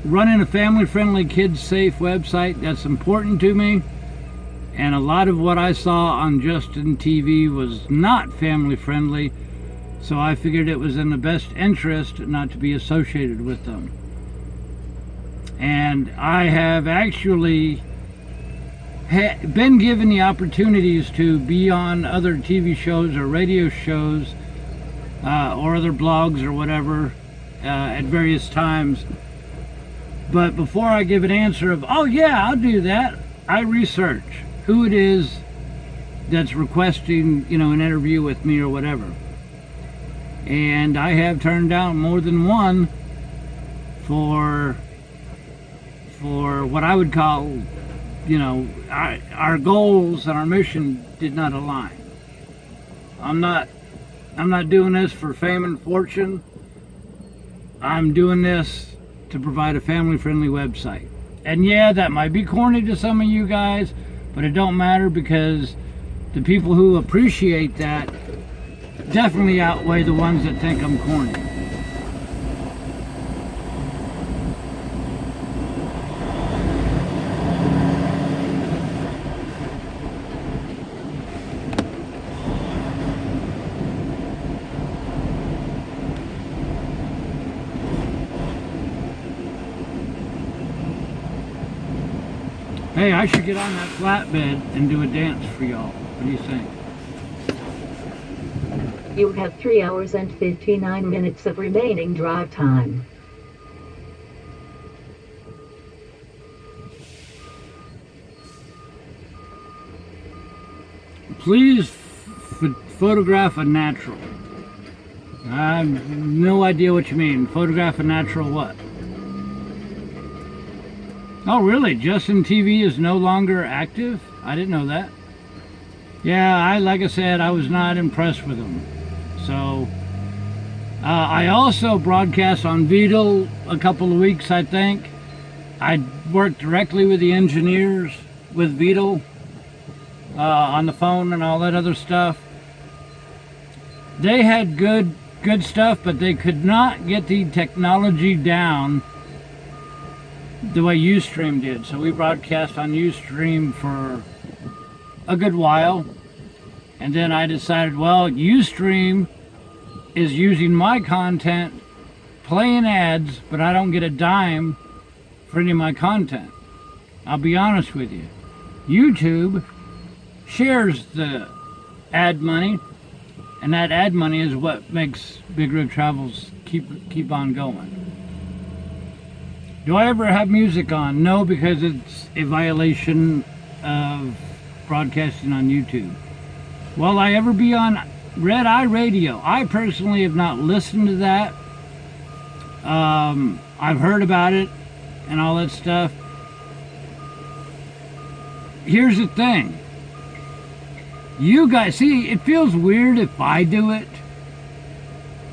running a family-friendly, kids-safe website, that's important to me. And a lot of what I saw on Justin TV was not family-friendly, so I figured it was in the best interest not to be associated with them. And I have actually been given the opportunities to be on other TV shows or radio shows or other blogs or whatever at various times. But before I give an answer of, oh yeah, I'll do that, I research who it is that's requesting, an interview with me or whatever. And I have turned down more than one for what I would call, our goals and our mission did not align. I'm not doing this for fame and fortune. I'm doing this to provide a family-friendly website. And yeah, that might be corny to some of you guys, but it don't matter because the people who appreciate that definitely outweigh the ones that think I'm corny. Hey, I should get on that flatbed and do a dance for y'all. What do you think? You have 3 hours and 59 minutes of remaining drive time. Please photograph a natural. I have no idea what you mean. Photograph a natural what? Oh, really? Justin TV is no longer active? I didn't know that. Yeah, like I said, I was not impressed with them. So, I also broadcast on Vidal a couple of weeks, I think. I worked directly with the engineers with Vidal on the phone and all that other stuff. They had good stuff, but they could not get the technology down the way Ustream did. So we broadcast on Ustream for a good while, and then I decided, well, Ustream is using my content, playing ads, but I don't get a dime for any of my content. I'll be honest with you. YouTube shares the ad money, and that ad money is what makes Big Rig Travels keep on going. Do I ever have music on? No, because it's a violation of broadcasting on YouTube. Will I ever be on Red Eye Radio? I personally have not listened to that. I've heard about it and all that stuff. Here's the thing. You guys, see, it feels weird if I do it.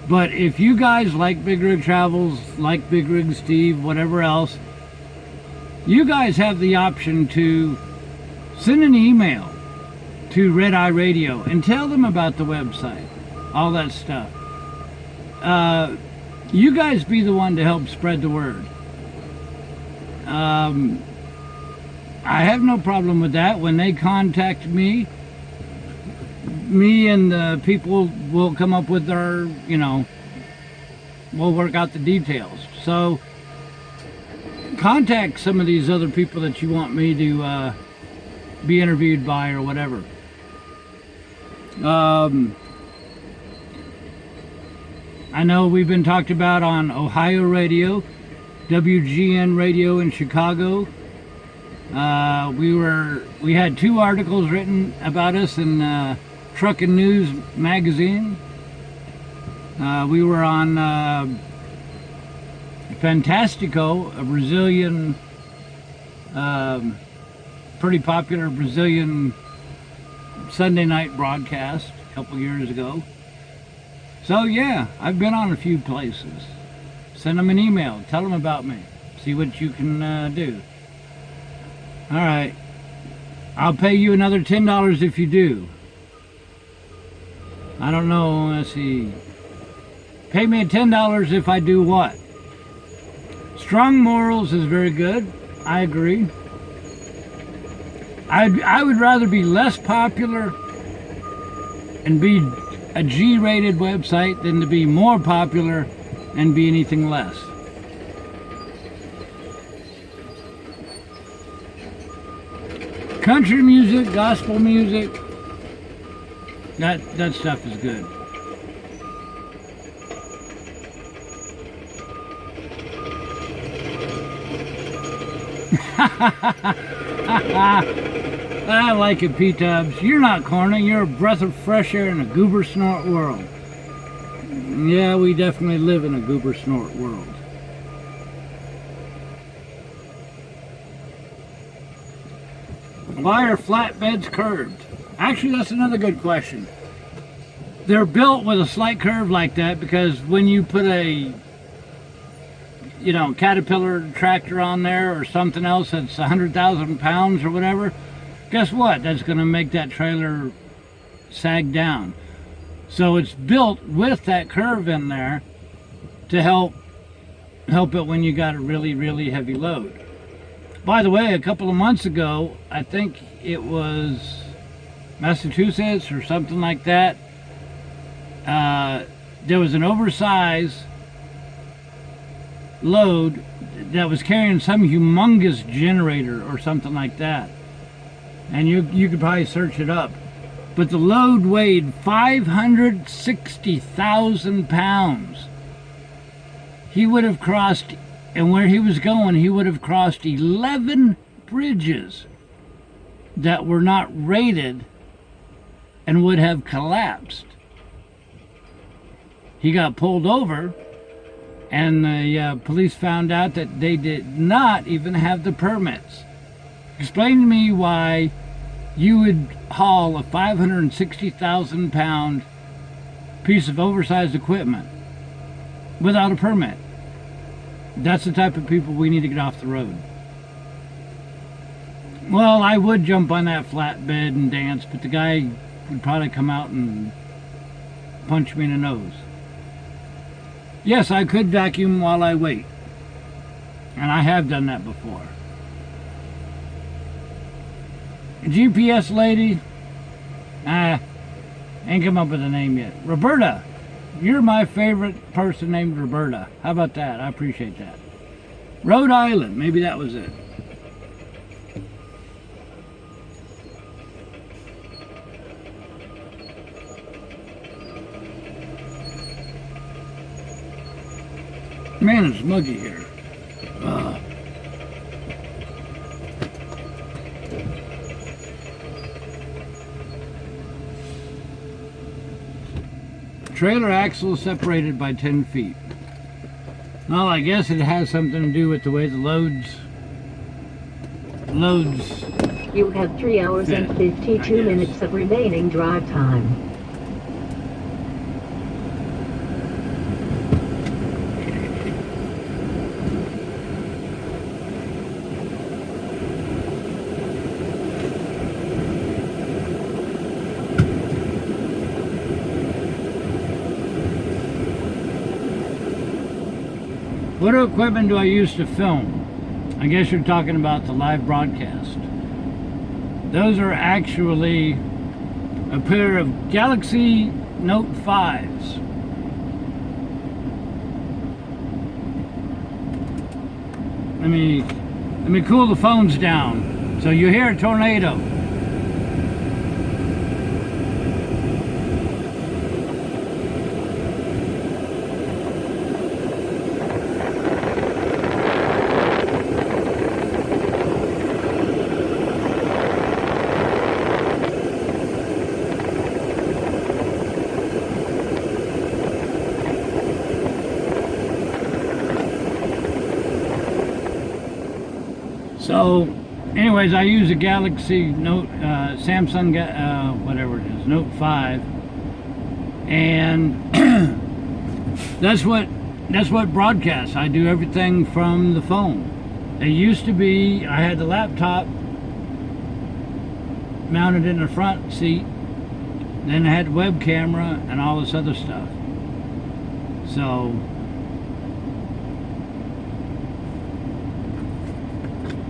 But if you guys like Big Rig Travels, like Big Rig Steve, whatever else, you guys have the option to send an email to Red Eye Radio and tell them about the website, all that stuff. You guys be the one to help spread the word. I have no problem with that. When they contact me and the people will come up with our, we'll work out the details. So contact some of these other people that you want me to be interviewed by or whatever. I know we've been talked about on Ohio radio, WGN radio in Chicago. We had 2 articles written about us in Trucking News magazine. We were on Fantastico, a Brazilian, pretty popular Brazilian Sunday night broadcast a couple years ago. So yeah, I've been on a few places. Send them an email, tell them about me, see what you can do. All right, I'll pay you another $10 if you do. I don't know, let's see. Pay me $10 if I do what? Strong morals is very good. I agree. I would rather be less popular and be a G-rated website than to be more popular and be anything less. Country music, gospel music, that stuff is good. I like it, P-Tubs. You're not corny. You're a breath of fresh air in a goober snort world. Yeah, we definitely live in a goober snort world. Why are flatbeds curved? Actually, that's another good question. They're built with a slight curve like that because when you put a Caterpillar tractor on there or something else that's 100,000 pounds or whatever, guess what? That's going to make that trailer sag down. So it's built with that curve in there to help it when you got a really, really heavy load. By the way, a couple of months ago, I think it was Massachusetts or something like that, there was an oversized load that was carrying some humongous generator or something like that, and you could probably search it up, but the load weighed 560,000 pounds. He would have crossed, and where he was going, he would have crossed 11 bridges that were not rated and would have collapsed. He got pulled over, and the police found out that they did not even have the permits. Explain to me why you would haul a 560,000 pound piece of oversized equipment without a permit. That's the type of people we need to get off the road. Well, I would jump on that flatbed and dance, but the guy would probably come out and punch me in the nose. Yes, I could vacuum while I wait. And I have done that before. GPS lady, ain't come up with a name yet. Roberta, you're my favorite person named Roberta. How about that? I appreciate that. Rhode Island, maybe that was it. Man, it's muggy here. Trailer axle separated by 10 feet. Well, I guess it has something to do with the way the loads. You have 3 hours and 52 minutes of remaining drive time. What equipment do I use to film? I guess you're talking about the live broadcast. Those are actually a pair of Galaxy Note 5s. let me cool the phones down. So you hear a tornado. So, anyways, I use a Galaxy Note, Samsung, whatever it is, Note 5, and that's what broadcasts. I do everything from the phone. It used to be I had the laptop mounted in the front seat, then I had web camera and all this other stuff. So.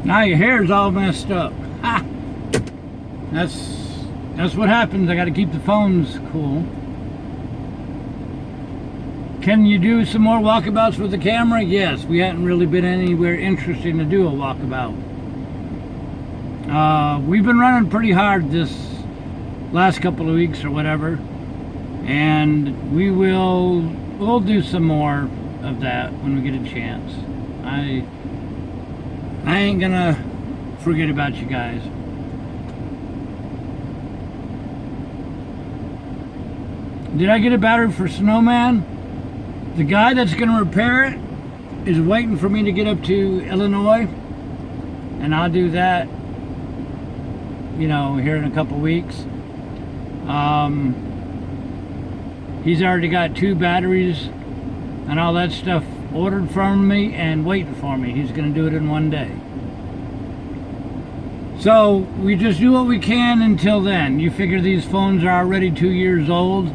Now your hair's all messed up. Ha! That's what happens. I got to keep the phones cool. Can you do some more walkabouts with the camera? Yes. We hadn't really been anywhere interesting to do a walkabout. We've been running pretty hard this last couple of weeks or whatever, and we'll do some more of that when we get a chance. I ain't gonna forget about you guys. Did I get a battery for Snowman? The guy that's gonna repair it is waiting for me to get up to Illinois, and I'll do that, you know, here in a couple weeks. He's already got 2 batteries and all that stuff ordered from me and waiting for me. He's going to do it in one day. So we just do what we can until then. You figure these phones are already 2 years old,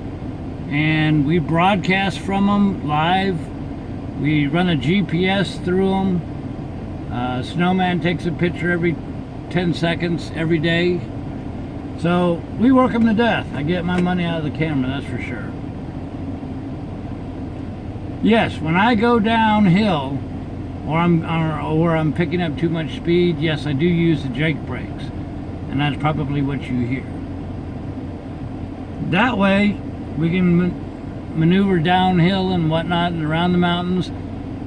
and we broadcast from them live. We run a GPS through them. Snowman takes a picture every 10 seconds every day. So we work them to death. I get my money out of the camera, that's for sure. Yes, when I go downhill or I'm picking up too much speed, yes, I do use the Jake brakes, and that's probably what you hear. That way, we can maneuver downhill and whatnot and around the mountains,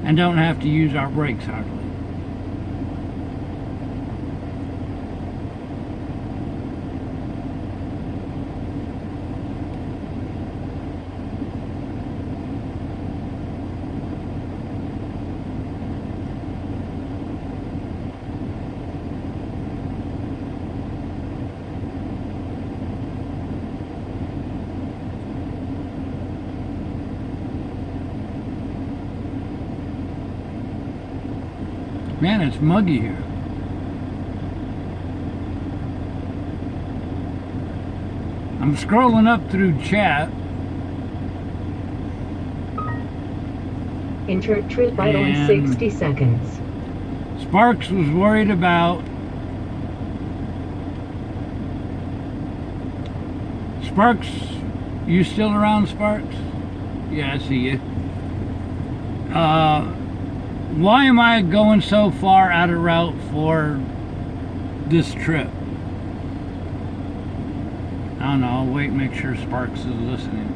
and don't have to use our brakes hardly. Man, it's muggy here. I'm scrolling up through chat. Enter trip vital in 60 seconds. Sparks was worried about Sparks. You still around, Sparks? Yeah, I see you. Why am I going so far out of route for this trip? I don't know. I'll wait and make sure Sparks is listening.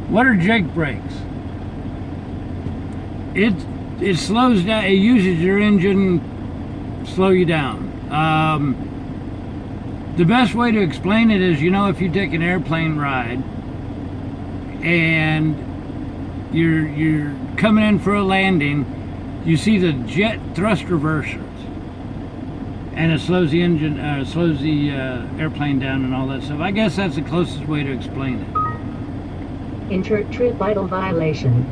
What are Jake brakes? It slows down. It uses your engine, slow you down. The best way to explain it is, you know, if you take an airplane ride and you're coming in for a landing, you see the jet thrust reversers, and it slows the engine, slows the airplane down and all that stuff. I guess that's the closest way to explain it. Enter trip vital violation.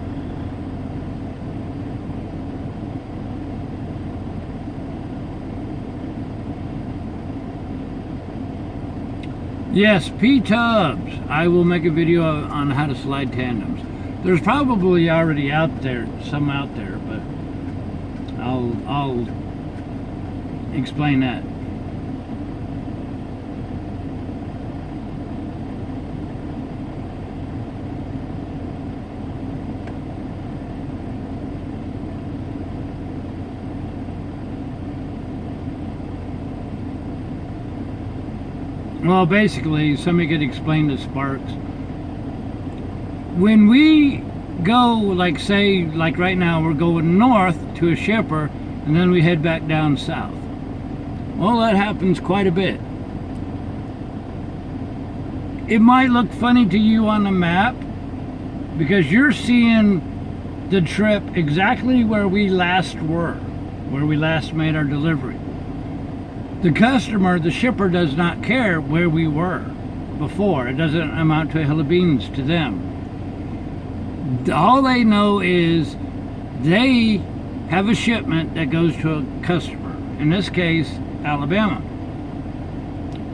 Yes, P-Tubs. I will make a video on how to slide tandems. There's probably already out there, some out there, but I'll explain that. Well, basically, somebody could explain to Sparks. When we go, like say, like right now, we're going north to a shipper, and then we head back down south. Well, that happens quite a bit. It might look funny to you on the map because you're seeing the trip exactly where we last were, where we last made our delivery. The customer, the shipper, does not care where we were before. It doesn't amount to a hill of beans to them. All they know is they have a shipment that goes to a customer, in this case, Alabama.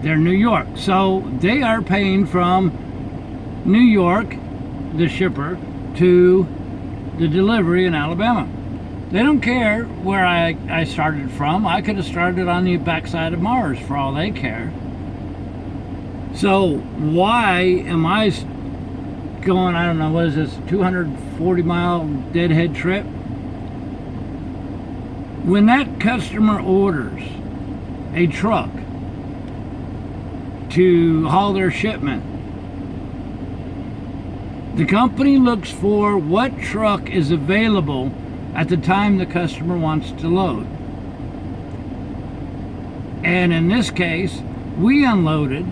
They're New York, so they are paying from New York, the shipper, to the delivery in Alabama. They don't care where I started from. I could have started on the backside of Mars for all they care. So why am I going, I don't know, what is this, 240-mile deadhead trip? When that customer orders a truck to haul their shipment, the company looks for what truck is available at the time the customer wants to load. And in this case, we unloaded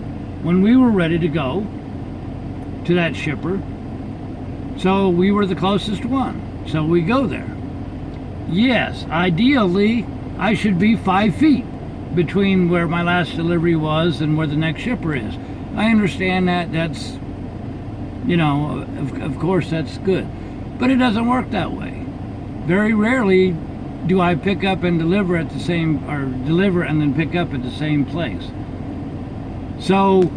when we were ready to go to that shipper, so we were the closest one, so we go there. Yes, ideally I should be 5 feet between where my last delivery was and where the next shipper is. I understand that. That's, you know, of course that's good, but it doesn't work that way. Very rarely do I pick up and deliver at the same, or deliver and then pick up at the same place. So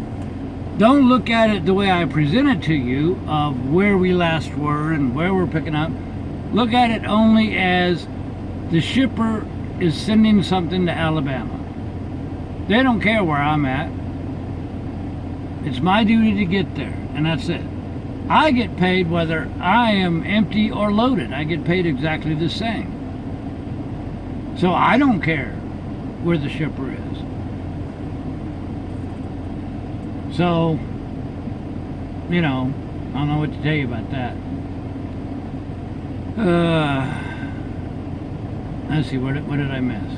don't look at it the way I present it to you of where we last were and where we're picking up. Look at it only as the shipper is sending something to Alabama. They don't care where I'm at. It's my duty to get there, and that's it. I get paid whether I am empty or loaded. I get paid exactly the same. So I don't care where the shipper is. So, you know, I don't know what to tell you about that. Let's see, what did I miss?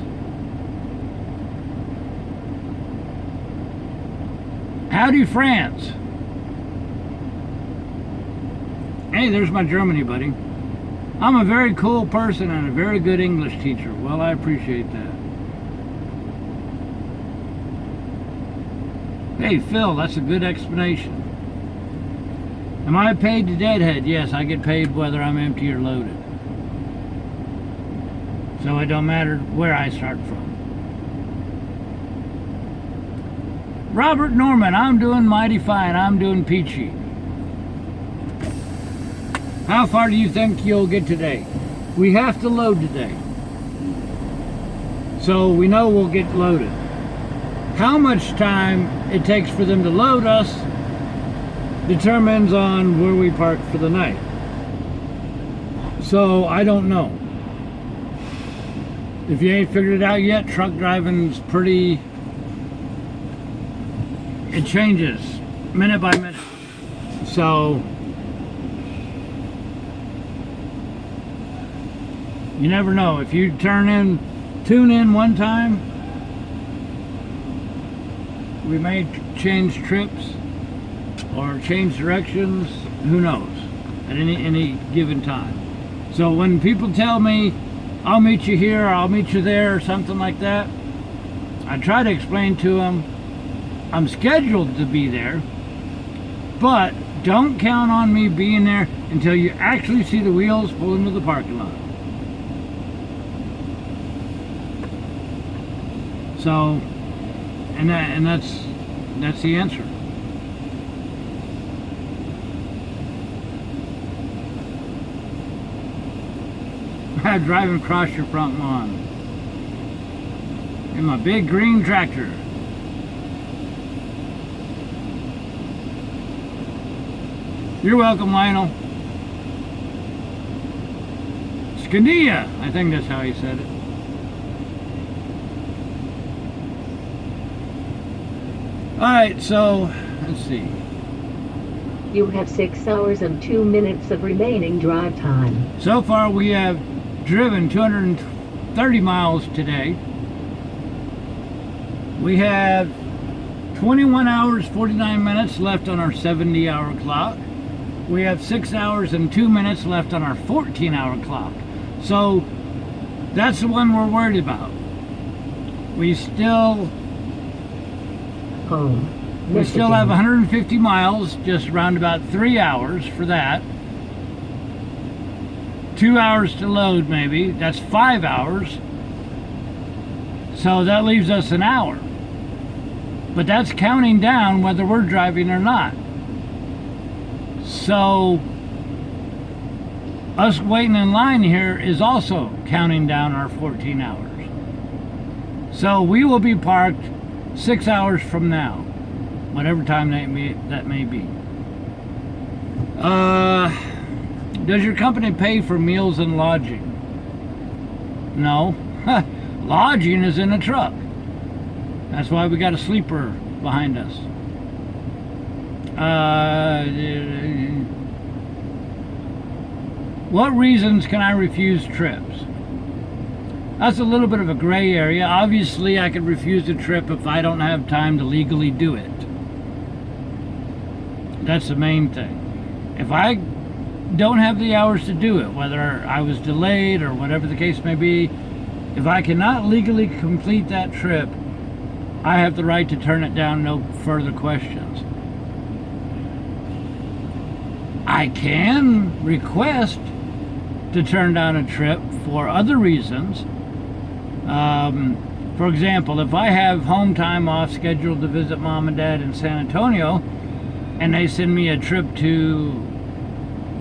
Howdy, France. Hey, there's my Germany buddy. I'm a very cool person and a very good English teacher. Well, I appreciate that. Hey, Phil, that's a good explanation. Am I paid to deadhead? Yes, I get paid whether I'm empty or loaded. So it don't matter where I start from. Robert Norman, I'm doing mighty fine. I'm doing peachy. How far do you think you'll get today? We have to load today, so we know we'll get loaded. How much time it takes for them to load us determines on where we park for the night. So I don't know. If you ain't figured it out yet, truck driving's pretty, it changes minute by minute. So you never know. If you tune in one time, we may change trips or change directions, who knows, at any given time. So when people tell me, I'll meet you here, or I'll meet you there, or something like that, I try to explain to them, I'm scheduled to be there, but don't count on me being there until you actually see the wheels pull into the parking lot. So, and that's the answer. Driving across your front lawn in my big green tractor. You're welcome, Lionel. Scandia, I think that's how he said it. Alright, so let's see. You have 6 hours and 2 minutes of remaining drive time. So far we have driven 230 miles today. We have 21 hours 49 minutes left on our 70-hour clock. We have 6 hours and 2 minutes left on our 14-hour clock. So that's the one we're worried about. We still have 150 miles, just around about 3 hours for that. 2 hours to load maybe, that's 5 hours. So that leaves us an hour. But that's counting down whether we're driving or not. So us waiting in line here is also counting down our 14 hours. So we will be parked 6 hours from now, whatever time that may be. Does your company pay for meals and lodging? No. Lodging is in a truck. That's why we got a sleeper behind us. What reasons can I refuse trips? That's a little bit of a gray area. Obviously, I could refuse a trip if I don't have time to legally do it. That's the main thing. If I don't have the hours to do it, whether I was delayed or whatever the case may be, if I cannot legally complete that trip, I have the right to turn it down, no further questions. I can request to turn down a trip for other reasons. For example, if I have home time off scheduled to visit mom and dad in San Antonio, and they send me a trip to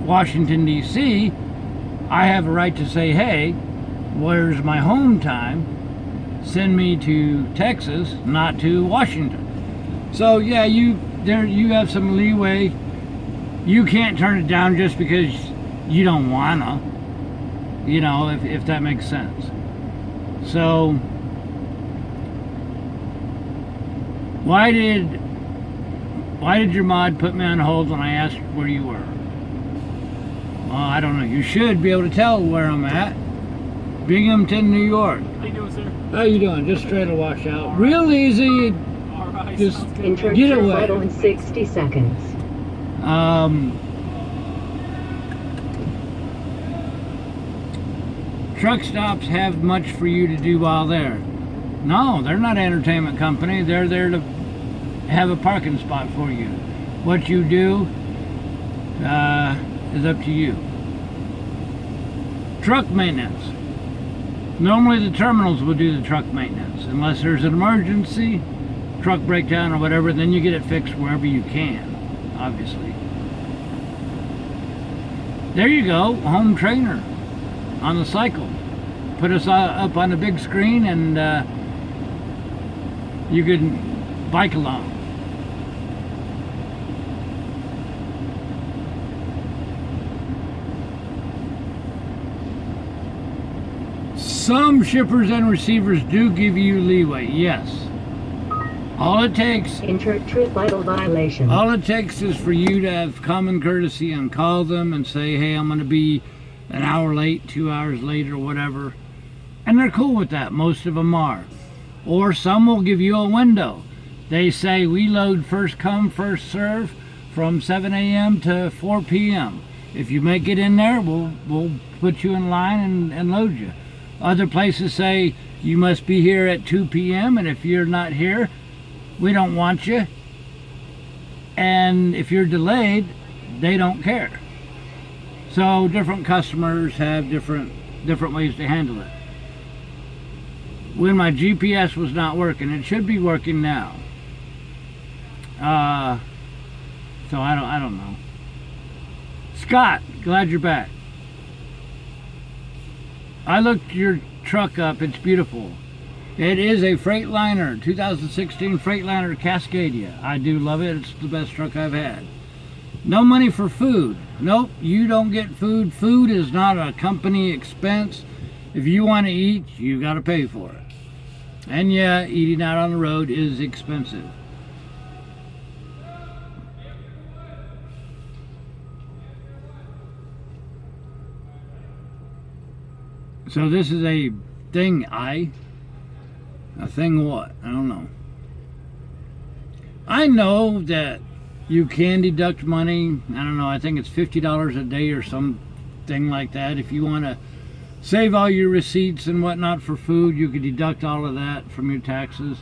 Washington, D.C., I have a right to say, hey, where's my home time? Send me to Texas, not to Washington. So yeah, you have some leeway. You can't turn it down just because you don't wanna, you know, if that makes sense. So why did your mod put me on hold when I asked where you were? Well, I don't know. You should be able to tell where I'm at. Binghamton, New York. How you doing, sir? How you doing? Just straight to washout. Right. Real easy. All right. Just get away. In 60 seconds. Truck stops have much for you to do while there. No, they're not an entertainment company. They're there to have a parking spot for you. What you do is up to you. Truck maintenance. Normally the terminals will do the truck maintenance. Unless there's an emergency, truck breakdown or whatever, then you get it fixed wherever you can, obviously. There you go, home trainer on the cycle. Put us up on the big screen and you can bike along. Some shippers and receivers do give you leeway, yes. All it takes... Inter-trip vital violation. All it takes is for you to have common courtesy and call them and say, hey, I'm going to be an hour late, 2 hours late, or whatever. And they're cool with that. Most of them are. Or some will give you a window. They say, we load first come, first serve from 7 a.m. to 4 p.m. If you make it in there, we'll put you in line and load you. Other places say, you must be here at 2 p.m. and if you're not here, we don't want you. And if you're delayed, they don't care. So different customers have different ways to handle it. When my GPS was not working, it should be working now. So I don't know. Scott, glad you're back. I looked your truck up. It's beautiful. It is a Freightliner, 2016 Freightliner Cascadia. I do love it. It's the best truck I've had. No money for food. Nope, you don't get food. Food is not a company expense. If you want to eat, you got to pay for it. And yeah, eating out on the road is expensive. So this is a thing a thing what? I don't know. I know that you can deduct money. I don't know, I think it's $50 a day or something like that. If you want to save all your receipts and whatnot for food, you could deduct all of that from your taxes.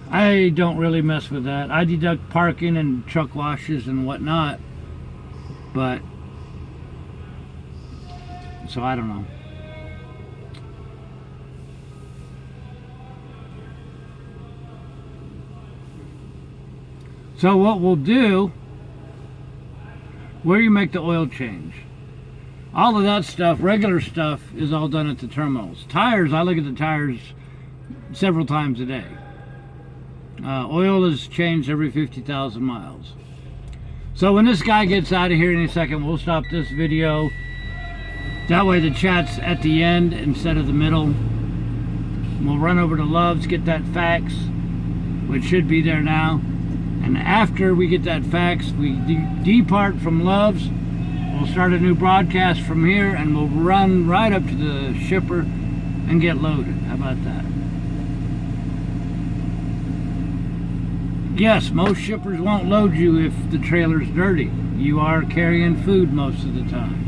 I don't really mess with that. I deduct parking and truck washes and whatnot, but so I don't know. So what we'll do, where you make the oil change, all of that stuff, regular stuff, is all done at the terminals. Tires, I look at the tires several times a day. Oil is changed every 50,000 miles. So when this guy gets out of here in a second, we'll stop this video. That way the chat's at the end instead of the middle. We'll run over to Love's, get that fax, which should be there now. And after we get that fax, we depart from Love's. We'll start a new broadcast from here, and we'll run right up to the shipper and get loaded. How about that? Yes, most shippers won't load you if the trailer's dirty. You are carrying food most of the time.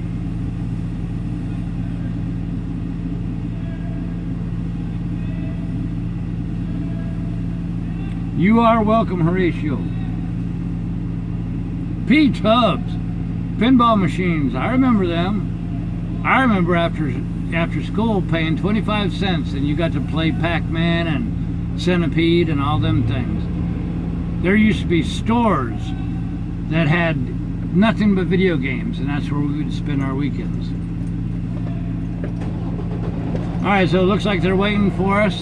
You are welcome, Horatio. P-Tubs, pinball machines, I remember them. I remember after school paying 25 cents and you got to play Pac-Man and Centipede and all them things. There used to be stores that had nothing but video games, and that's where we would spend our weekends. Alright, so it looks like they're waiting for us.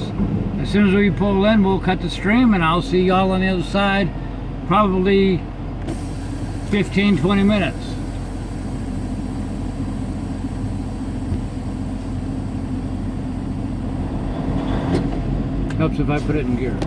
As soon as we pull in, we'll cut the stream, and I'll see y'all on the other side, probably 15-20 minutes. Helps if I put it in gear.